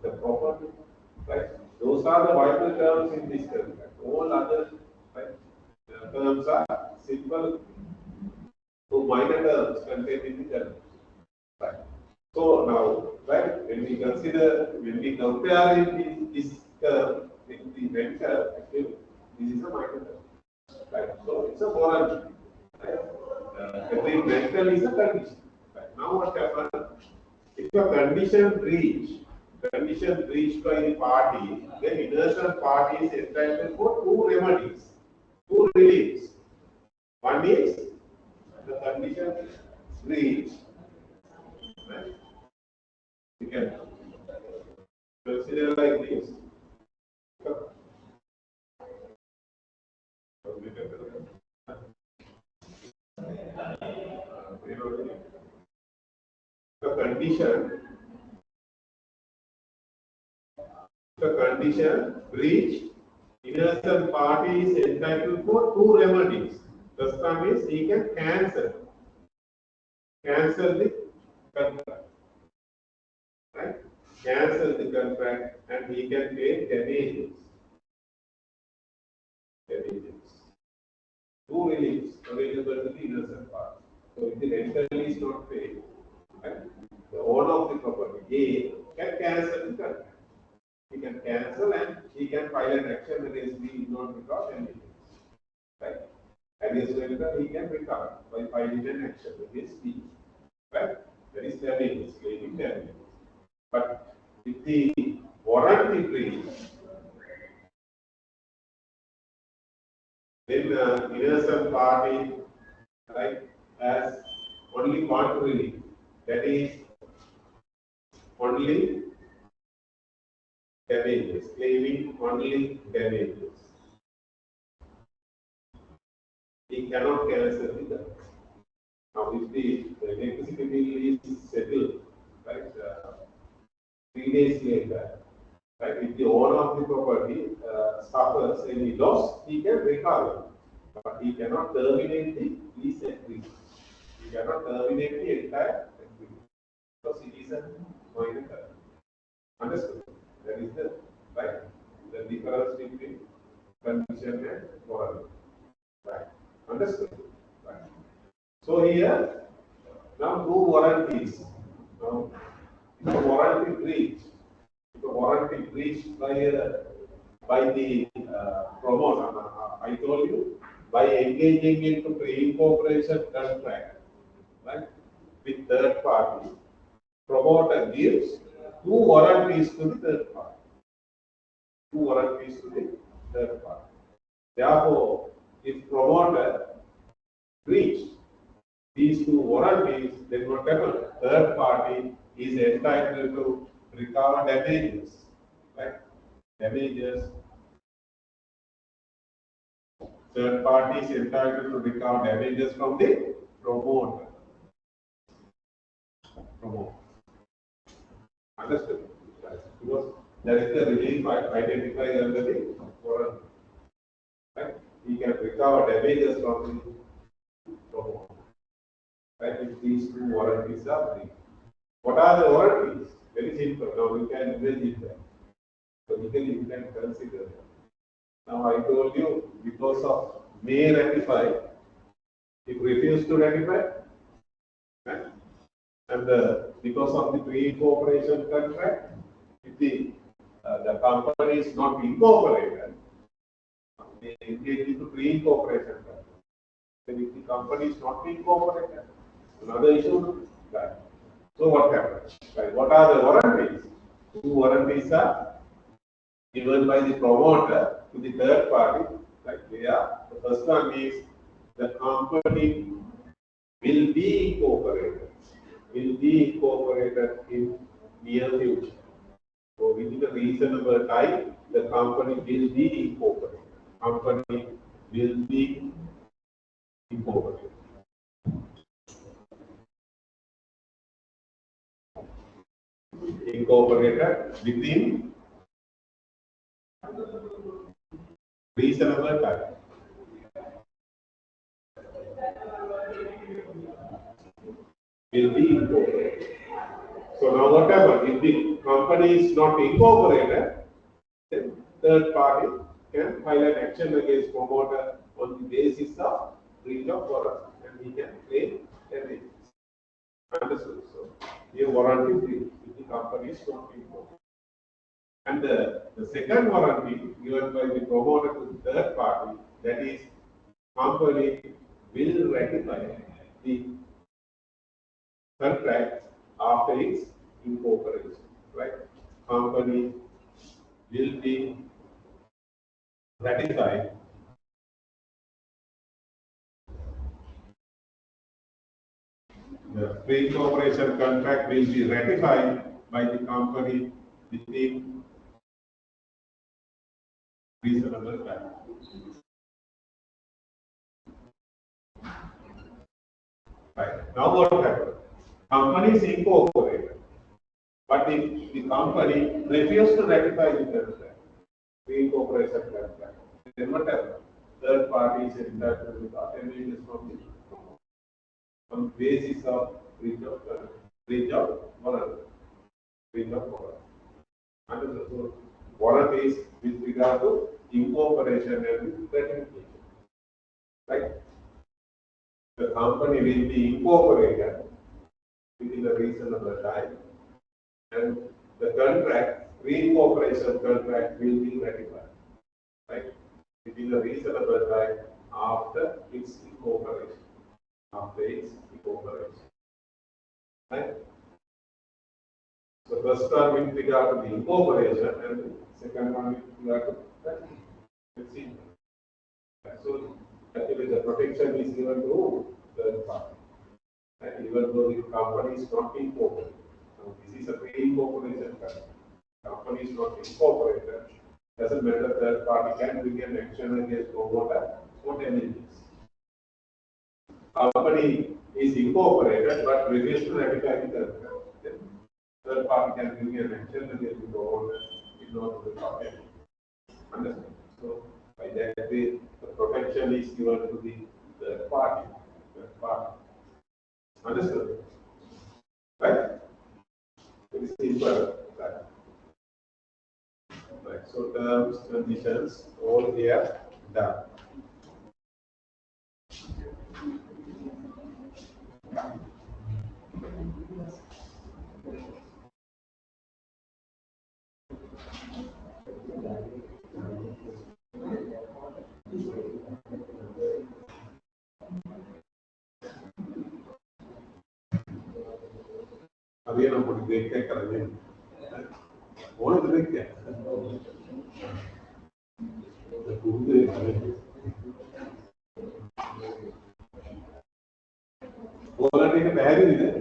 the property, Right? Those are the vital terms in this contract. All other right, terms are simple to minor terms contained in the contract. Right. So now, right, when we compare this term with the rental, actually, this is a minor term. Right. So it's a warranty. Right. Every rental is a condition. Right. Now what happens? If a condition reached by the party, then innocent party is entitled for two remedies, two reliefs. One is the condition reached. Right? You can consider like this. The condition breach, innocent party is entitled for two remedies. The one is he can cancel the contract, right? Cancel the contract and he can pay damages. Two reliefs available to the innocent party. So if the rental is not paid, right, the owner of the property A can cancel the contract. He can cancel and he can file an action against the non-recover damages. Right? Against rental he can recover by filing an action against B. Right? That is damages, claiming damages. But if the warranty breach, then innocent party, right, has only one relief, that is only damages, claiming only damages. He cannot cancel the debt. Now, if the electricity bill is settled, right, 3 days later, right, if the owner of the property suffers any loss, he can recover, but he cannot terminate the lease agreement. He cannot terminate the entire agreement because it is a minor term. Understood? That is the right, the difference between condition and warranty. Right. Understood? Right. So here, now two warranties. Now, if a warranty breach, by the promoter, I told you, by engaging into pre-incorporation contract, right, with third party, promoter gives two warranties to the third party. Two warranties to the third party. Therefore, if promoter breached these two warranties, then what happens? Third party is entitled to recover damages, right? Damages. Third party is entitled to recover damages from the promoter. Understood? Right. Because that is the relief identified under the warranty. Right? He can recover damages from the promoter. Right? If these two warranties are breached. What are the warranties? Very simple. Now you can imagine that. Logically, you can consider that. Now I told you because of may ratify, if refused to ratify, right? And because of the pre-incorporation contract, if the company is not incorporated, they engage into pre-incorporation contract. Then if the company is not incorporated, another issue. Right. So what happens? Right. What are the warranties? Two warranties are given by the promoter to the third party. Like they are. The first one is the company will be incorporated. Will be incorporated in near future. So within a reasonable time, the company will be incorporated. Company will be incorporated. Incorporated within reasonable time. Will be incorporated. So now what happens? If the company is not incorporated, then third party can file an action against promoter on the basis of breach of warranty, and he can claim damages. Understood? So, the warranty breach if the company is not informed. And the second warranty given by the promoter to the third party, that is, company will ratify the contract after its incorporation. Right? Company will be ratified the pre-incorporation contract will be ratified by the company within reasonable time. Right. Now what happened? Company is incorporated, but the company refused to ratify the contract, pre-incorporation contract. Then what happened? Third party is entitled to damages from the on basis of breach of warranty. Breach of warranty. Understood? So, warranty is with regard to incorporation and ratification. Right? The company will be incorporated within a reasonable time, and the contract, re-incorporation contract will be ratified, right? Within a reasonable time after its incorporation. After its incorporation. Right? So first one with regard to the incorporation, and the second one with regard to ratification. So actually the protection is given to third party. And even though the company is not incorporated, now this is a pre-incorporation contract. Company is not incorporated, doesn't matter, third party can bring an action against promoter for damages. Company is incorporated but refused to ratify the contract. Then third party can bring an action against the promoter in order to protect. Understand? So by that way, the protection is given to the third party. Third party. Understood? Right? Very simple. Right. So terms, conditions, all here done. अभी हम कुछ देख के कर रहे हैं वो देख के वो करने के पहले भी है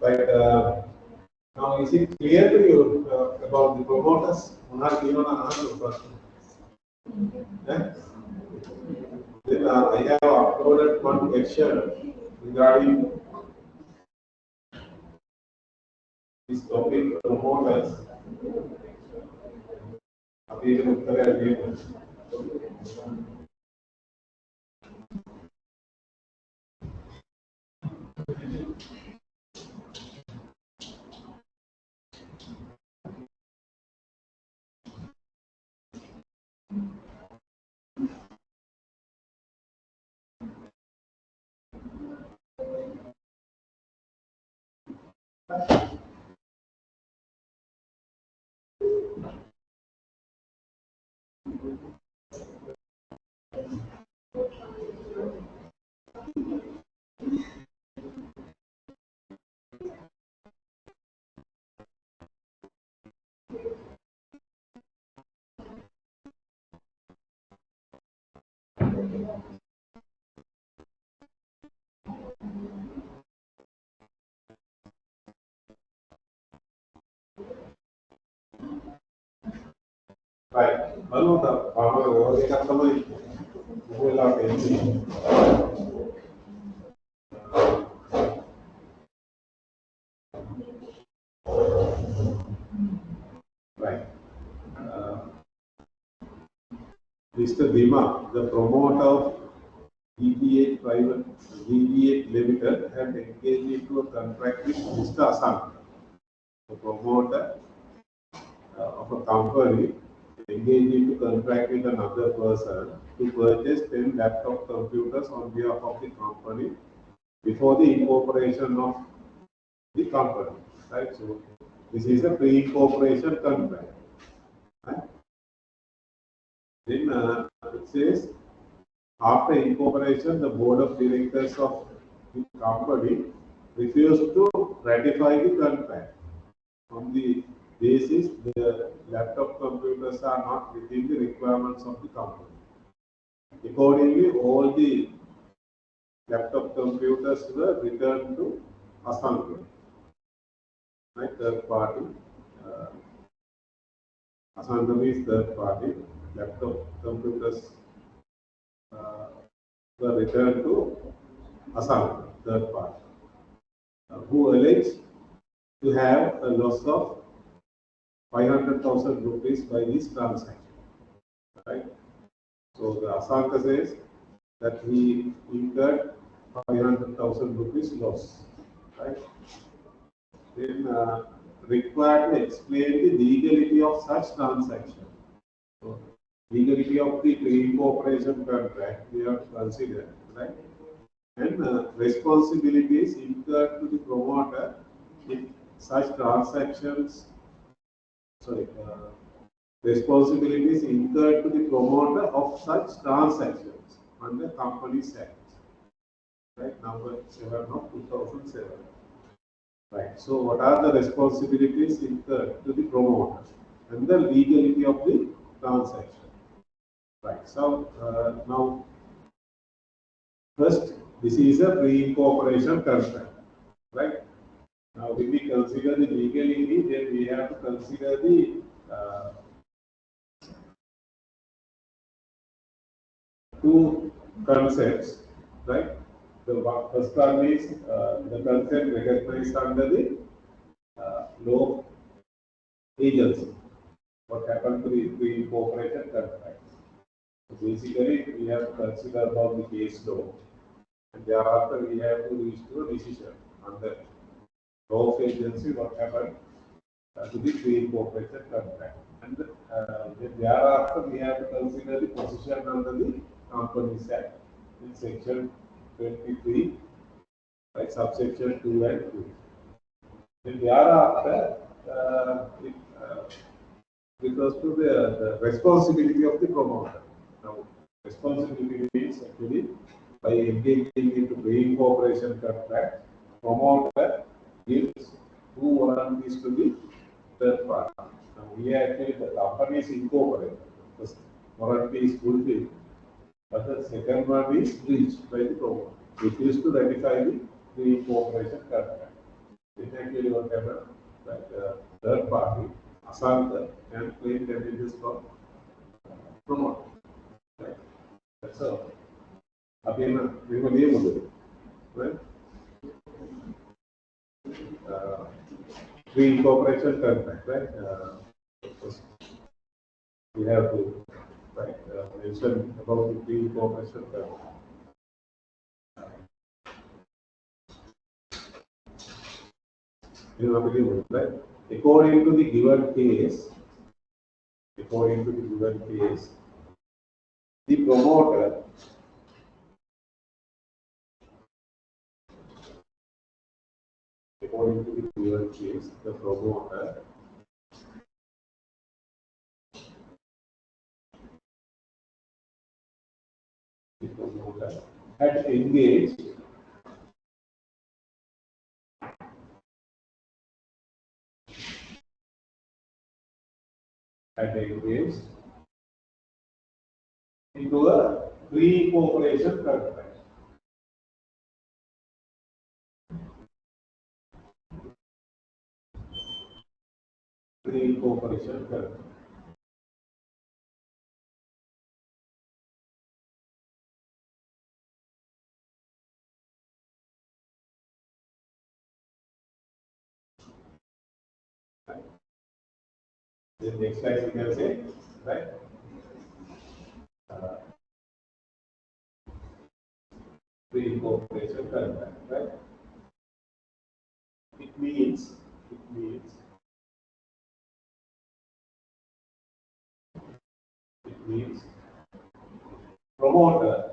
Right. Now, is it clear to you about the promoters? Yeah? Then I have uploaded one question regarding this topic promoters. अभी ये उत्तर है अभी right. Malu tak, kalau dia kata malu, boleh ini. Right. Mr. Bhima, the promoter of GP8 Private GP8 Limited, had engaged into a contract with Mr. Asan, the promoter of a company, engaged into contract with another person to purchase 10 laptop computers on behalf of the company before the incorporation of the company. Right? So this is a pre-incorporation contract. Right? Then it says, after incorporation, the board of directors of the company refused to ratify the contract. On the basis, the laptop computers are not within the requirements of the company. Accordingly, all the laptop computers were returned to Asanka, right? Third party. Asanka is third party. Laptop computers were returned to Asanka, third party, who alleged to have a loss of 500,000 rupees by this transaction. Right? So the Asanka says that he incurred 500,000 rupees loss, right? Then required to explain the legality of such transaction. So, legality of the pre-incorporation contract we have considered, right? And responsibilities incurred to the promoter if such transactions, responsibilities incurred to the promoter of such transactions under Companies Act, right? Number 7 of 2007. Right. So, what are the responsibilities incurred to the promoter and the legality of the transaction? Right. So, now, first, this is a pre-incorporation contract, right? Now, when we consider the legality, then we have to consider the two concepts, right? The first one is the concept recognized under the law agency. What happened to the pre-incorporation contracts? So basically, we have to consider about the case law, and thereafter we have to reach to a decision on the law of agency. What happened to the pre-incorporation contract, and then thereafter we have to consider the position under the Companies Act in section 23, like subsection 2 and 3. Then thereafter, it refers to the responsibility of the promoter. Now, responsibility means actually by engaging into pre-incorporation contract, promoter gives two warranties to the third party. Now, here actually the company is incorporated. The warranty is fulfilled, but the second one is breached by the promoter. It is to ratify the pre-incorporation contract. It actually what happened, like third party, Asanta, can claim damages from promoter. Right? That's all. Again, we will be able to do it. Right? Pre-incorporation contract, right? We have to mention about the pre-incorporation contract. Right? According to the given case, the promoter according to the given case, the promoter had engaged into a pre-incorporation contract. Pre-incorporation contract. The next slide we can say, right? Pre-incorporation contract, right? It means promoter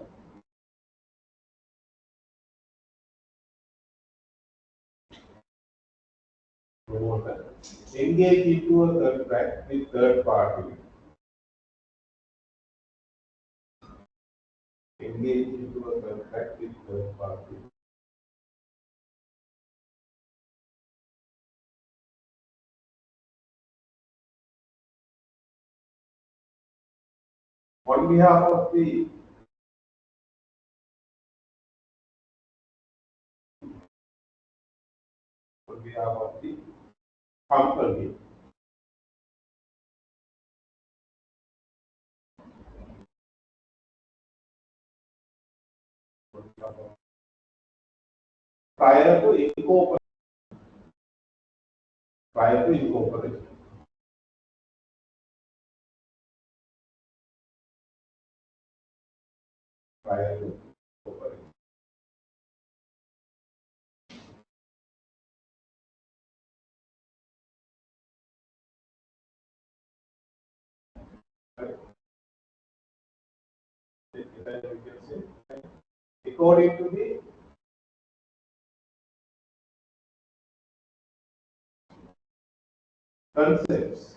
engage into a contract with third party. Engage into a contract with third party. On behalf of the company, prior to incorporation. Prior to incorporation. prior to operation. Right. According to the concepts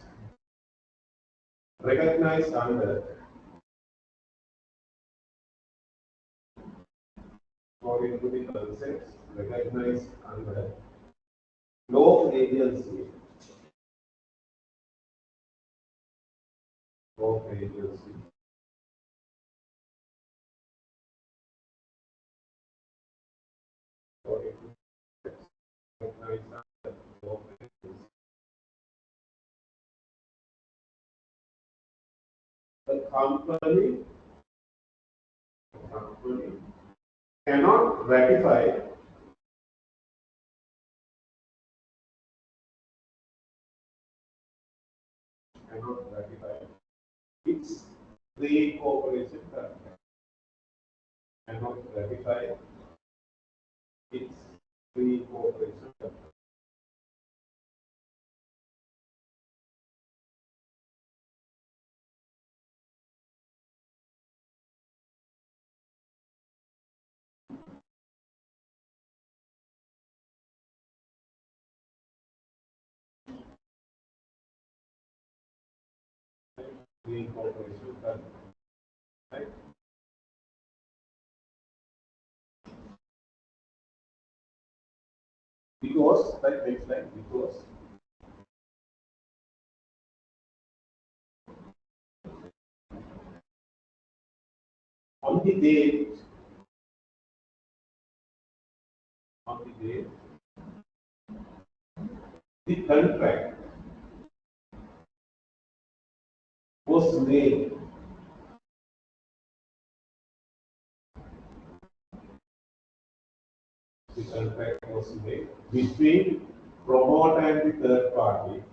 recognized under according to the concepts recognized under law of agency, law of agency, according to concepts recognized under law of agency, the company cannot ratify its pre-cooperation contract. Cannot ratify its pre-cooperation contract. Pre-cooperation contract. Right? Because, right, next line, because on the date the contract was made between promoter and the third party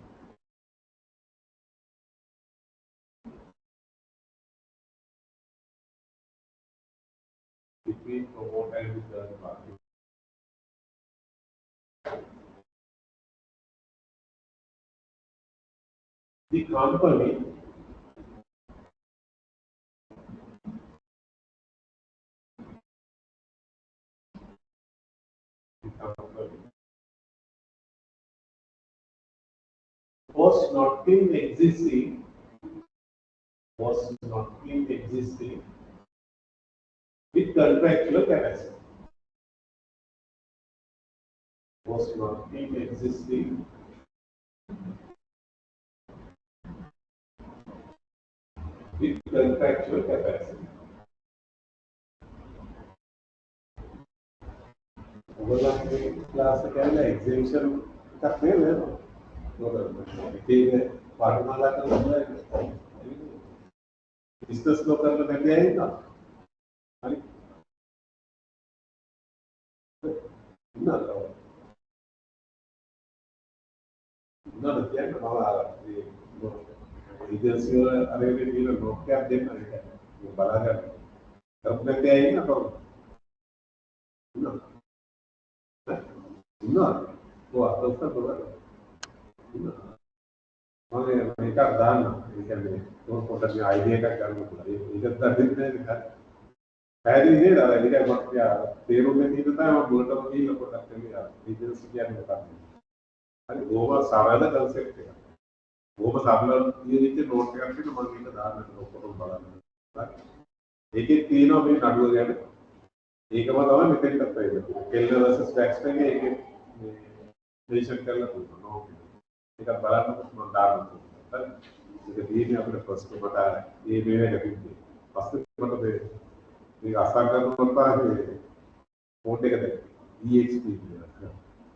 between promoter and the third party. The company was not in existing with contractual capacity. Was not in existing with contractual capacity. ඔයගොල්ලන්ගේ class එක යන exhibition එකක් නේද? ඒක පාඨමාලා කරලා business ලෝ කරලා බැහැ නේද? හරි. නෑ. නෑ කියන්නේ මම ඒජන්සි වල අරගෙන තියෙන ලොක් එකක් දෙන්න ඒක බලා ගන්න. අපිට තේරෙන්නේ අපෝ. නෑ. ඔය අපස්සට බලන්න. මම මේක දාන්න. ඒ කියන්නේ පොතේ අයිඩියා එකක් ගන්න පුළුවන්. ඒක දැක්කේ නේද? පැහැදිලි නේද? අර ඒක මම තේරුම් ගන්න තියෙන තමයි මම බුලටම ගිහිල්ලා පොඩ්ඩක් කියන්නේ ඒජන්සි කියන්නේ මොකක්ද? හරි බොහොම සරල කන්සෙප්ට් එකක්. බොහොම සරල විදිහට නෝට් එකක් දෙන්න මම මේක දාන්න ඔක්කොම බලන්න. හරි. ඒකේ තියෙනවා මේ නඩුව ගැන. ඒකම තමයි මෙතෙන්ට වෙන්නේ. කෙල්ල versus බැක්ස්ටන් එකේ මේ මෙන්ෂන් කරලා තියෙනවා නෝට් එක. ඒක බලන්නකො මම දාන්න. හරි. ඒක තියෙන්නේ අපේ ෆස්ට් එකට මේ මේක තිබ්බේ. පස්සේ මට මේක අසං කරනකොට තමයි නෝට් එක දැක්කේ. EXP කියලා.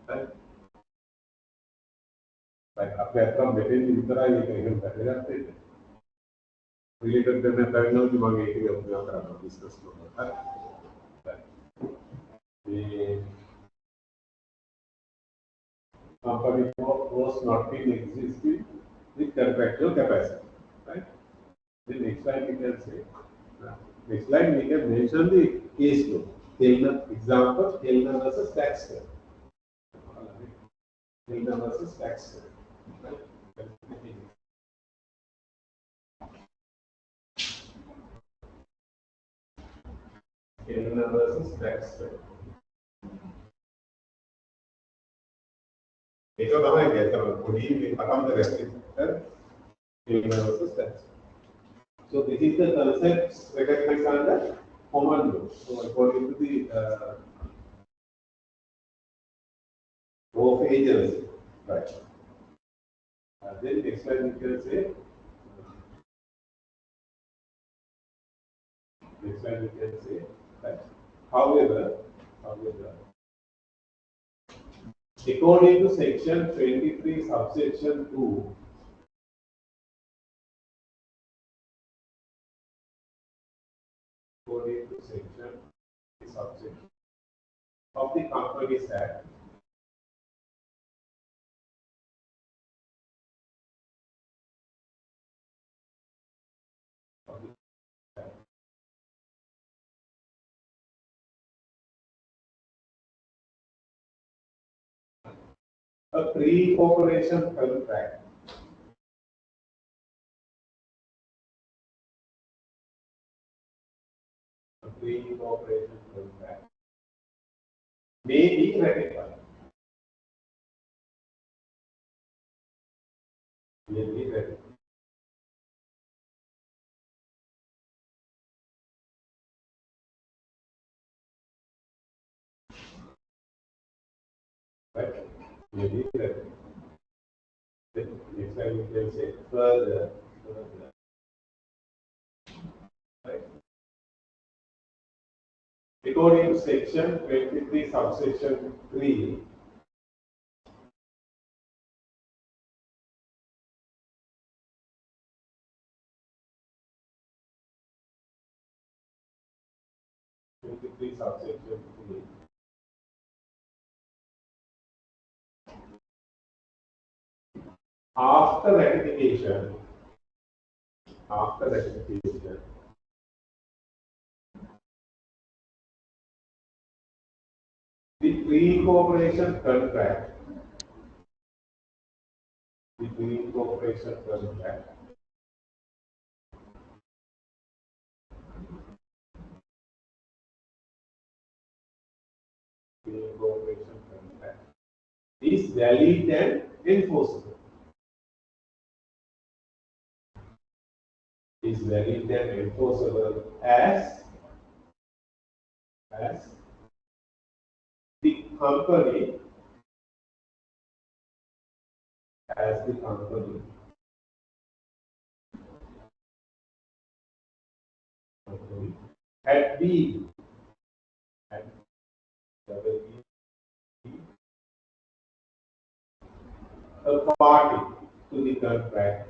හරි. අපේ අතම මෙතෙන් විතරයි ඒක එහෙම වැදගත් වෙන්නේ. රිලේටඩ් කරන පැවිනෝදි මම ඒක උපයෝග කරනවා බිස්නස් වලට. හරි. The company was not in existing with contractual capacity, right? The next line we can say Next slide, we can mention the case law. Example, Kellner versus Taxter. Kellner versus Taxter. Kellner versus Taxter. ඒක තමයි ගැටම පොඩි මේ කතන්දරයක්. Kellner versus Taxter. So this is the concepts recognized under common law. So according to the law of agency, right? Then next slide we can say. Next slide we can say that. However, according to section 23 subsection 2. According to section subsection of the Companies Act, a pre-cooperation contract may be ratified. Next time we can say further. Right? According to section 23 subsection 3, subsection 3. After ratification, the pre-cooperation contract, is valid and enforceable. Is valid and enforceable as the company had been a party to the contract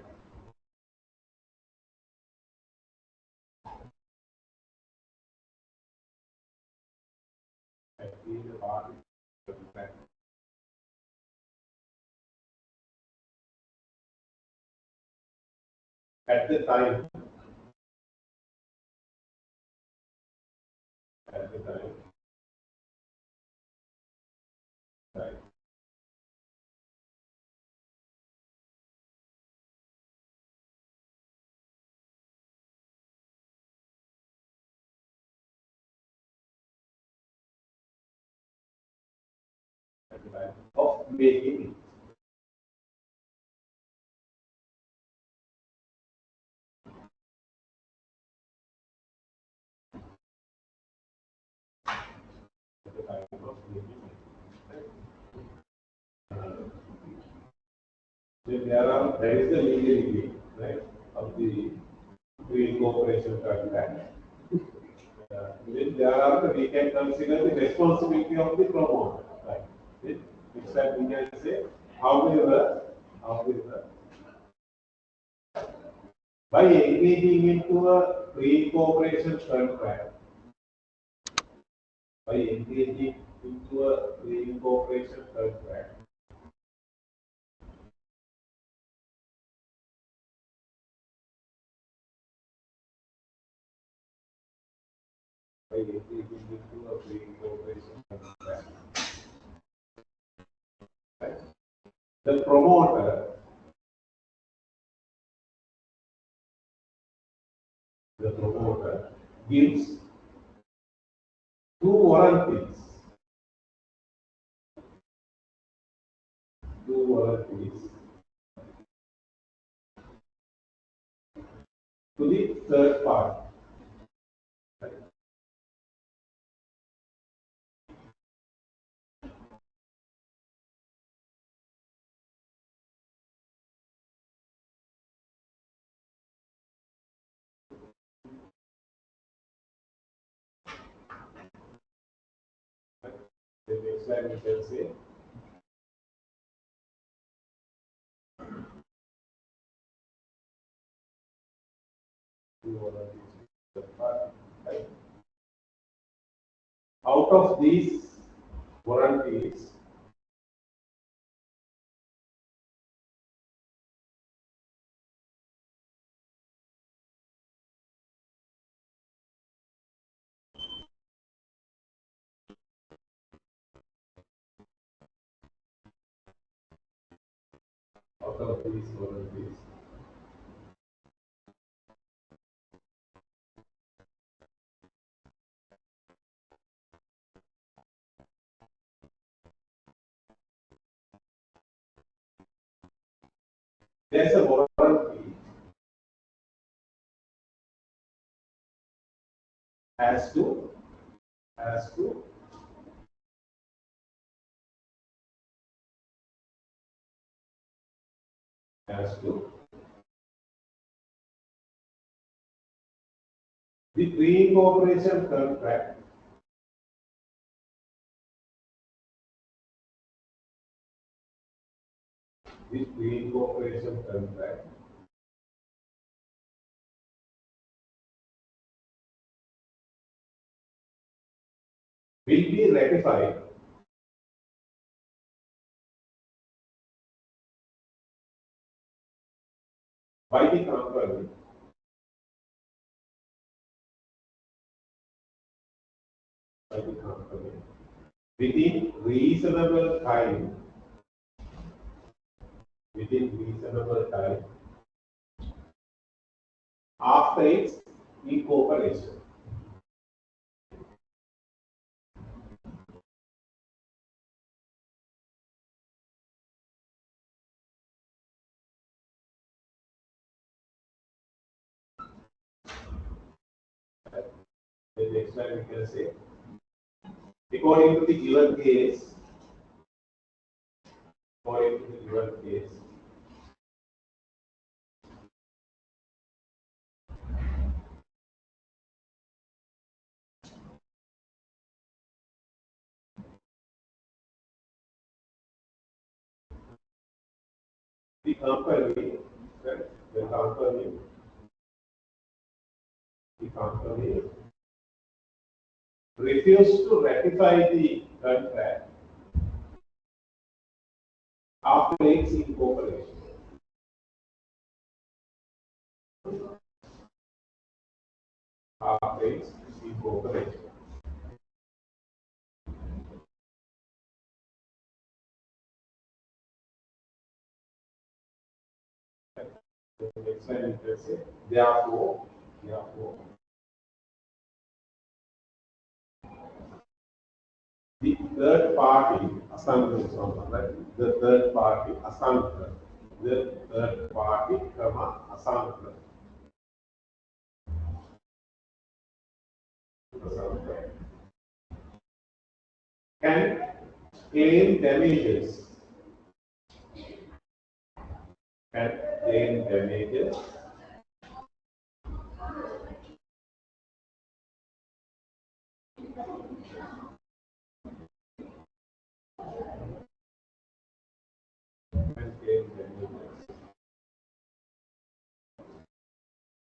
at the time. Right. Of making it. There is the legality, right, of the pre-cooperation contract. We can consider the responsibility of the promoter, right? It's that we can say, however, by engaging into a pre-cooperation contract, entering into a pre-incorporation contract. Right? The promoter gives two warranties to the third party. The next line we can say two warranties to the third party. Right? Out of these warranties, there's a warranty as to the pre-incorporation contract will be ratified by the company within reasonable time after its incorporation. The next line we can say, according to the given case, the company refused to ratify the contract after its incorporation. The next line you can say, therefore, the third party assumption, right? The third party assumption, can claim damages,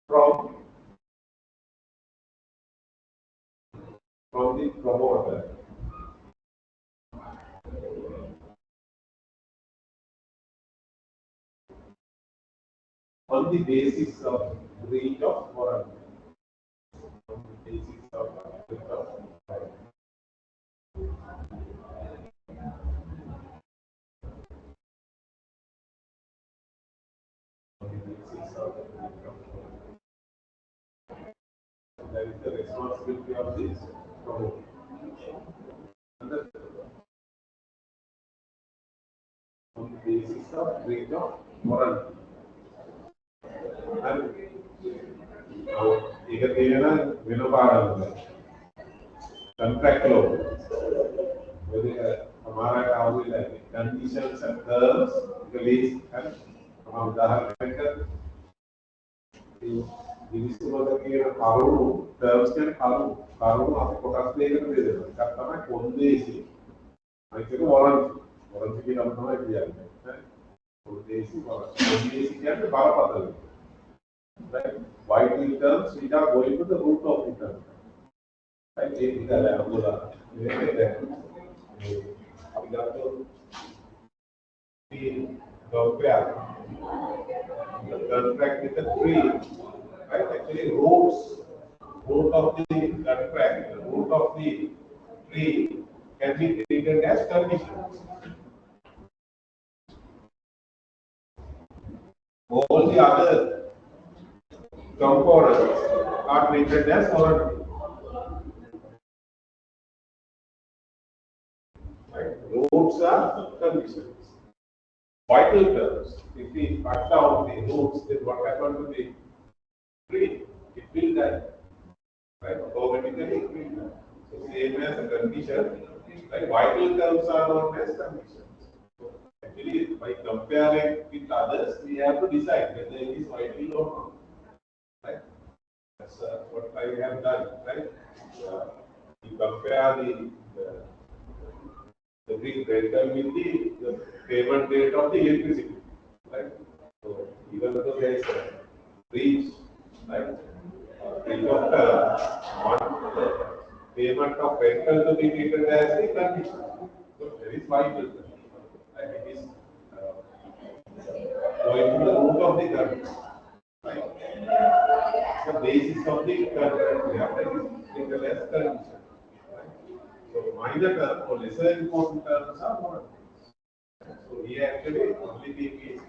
from the promoter on the basis of breach of warranty. That is the responsibility of this promoter. On the basis of breach of morality. And ಈಗ ಏನ विनोबाड़ा contract law. हमारा काम है conditions and terms release and हम उदाहरण कर जिसको बोलते हैं कि कानून terms के कानून आपको कोटास लेकर दे देगा करता है कौन दे इसी ऐसे को वारंटी की काम है दिया है कौन दे इसी क्या है बारह पता है right vital terms which are going to the root of the term right ये दिखा रहा है आपको ये है अभी आपको compare the contract with the tree, right? Actually, root of the contract, the root of the tree can be treated as conditions. All the other components are treated as warranty. Right? Roots are conditions. Vital terms. If we cut down the roots, then what happens to the tree? It will die. Right? Automatically it will die. So same as a condition, like vital terms are known as conditions. So actually, by comparing with others, we have to decide whether it is vital or not. Right? That's what I have done. Right? We compare the rental with the payment rate of the electricity, right? So even though there is a breach, right? Breach of payment of rental to be treated as a condition. So there is vital, right? It is going to the root of the contract, right? The basis of the contract, we have to treated as condition. So minor term or lesser important terms are warranty. So here actually only thing is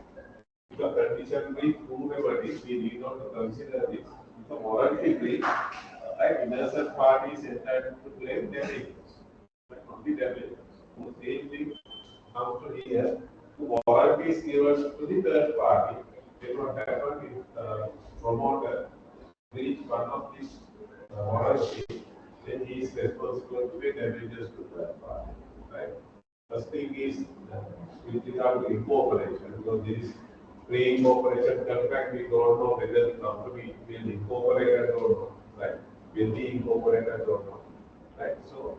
if the condition breach provable, we need not to consider this. If the warranty breach, right, innocent party is entitled to claim damages, but only damages. So same thing comes to here. The warranty is given to the third party. Then what happens if the promoter breach one of these warranty, then he is responsible to pay damages to the party, right? First thing is with regard to incorporation, because this is pre-incorporation contract, we don't know whether the company will incorporate or not, right? Will be incorporated or not, right? So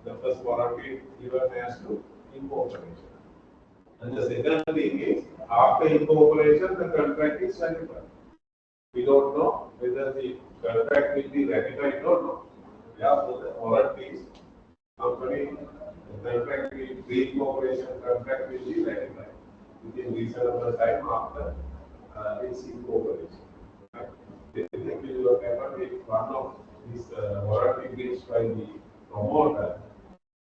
the first warranty given as to incorporation. And the second thing is after incorporation, the contract is ratified. We don't know whether the contract will be ratified or not. Yeah, so the warranties, company, contract will pre-incorporation contract will be ratified within reasonable time after its incorporation. Right? This will happen if one of these warranty breached by the promoter,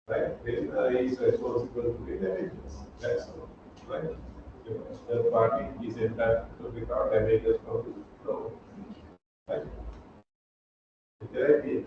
right? Then he is responsible to pay damages. That's all, right? The third party is entitled to recover damages from the promoter. Right? Is there any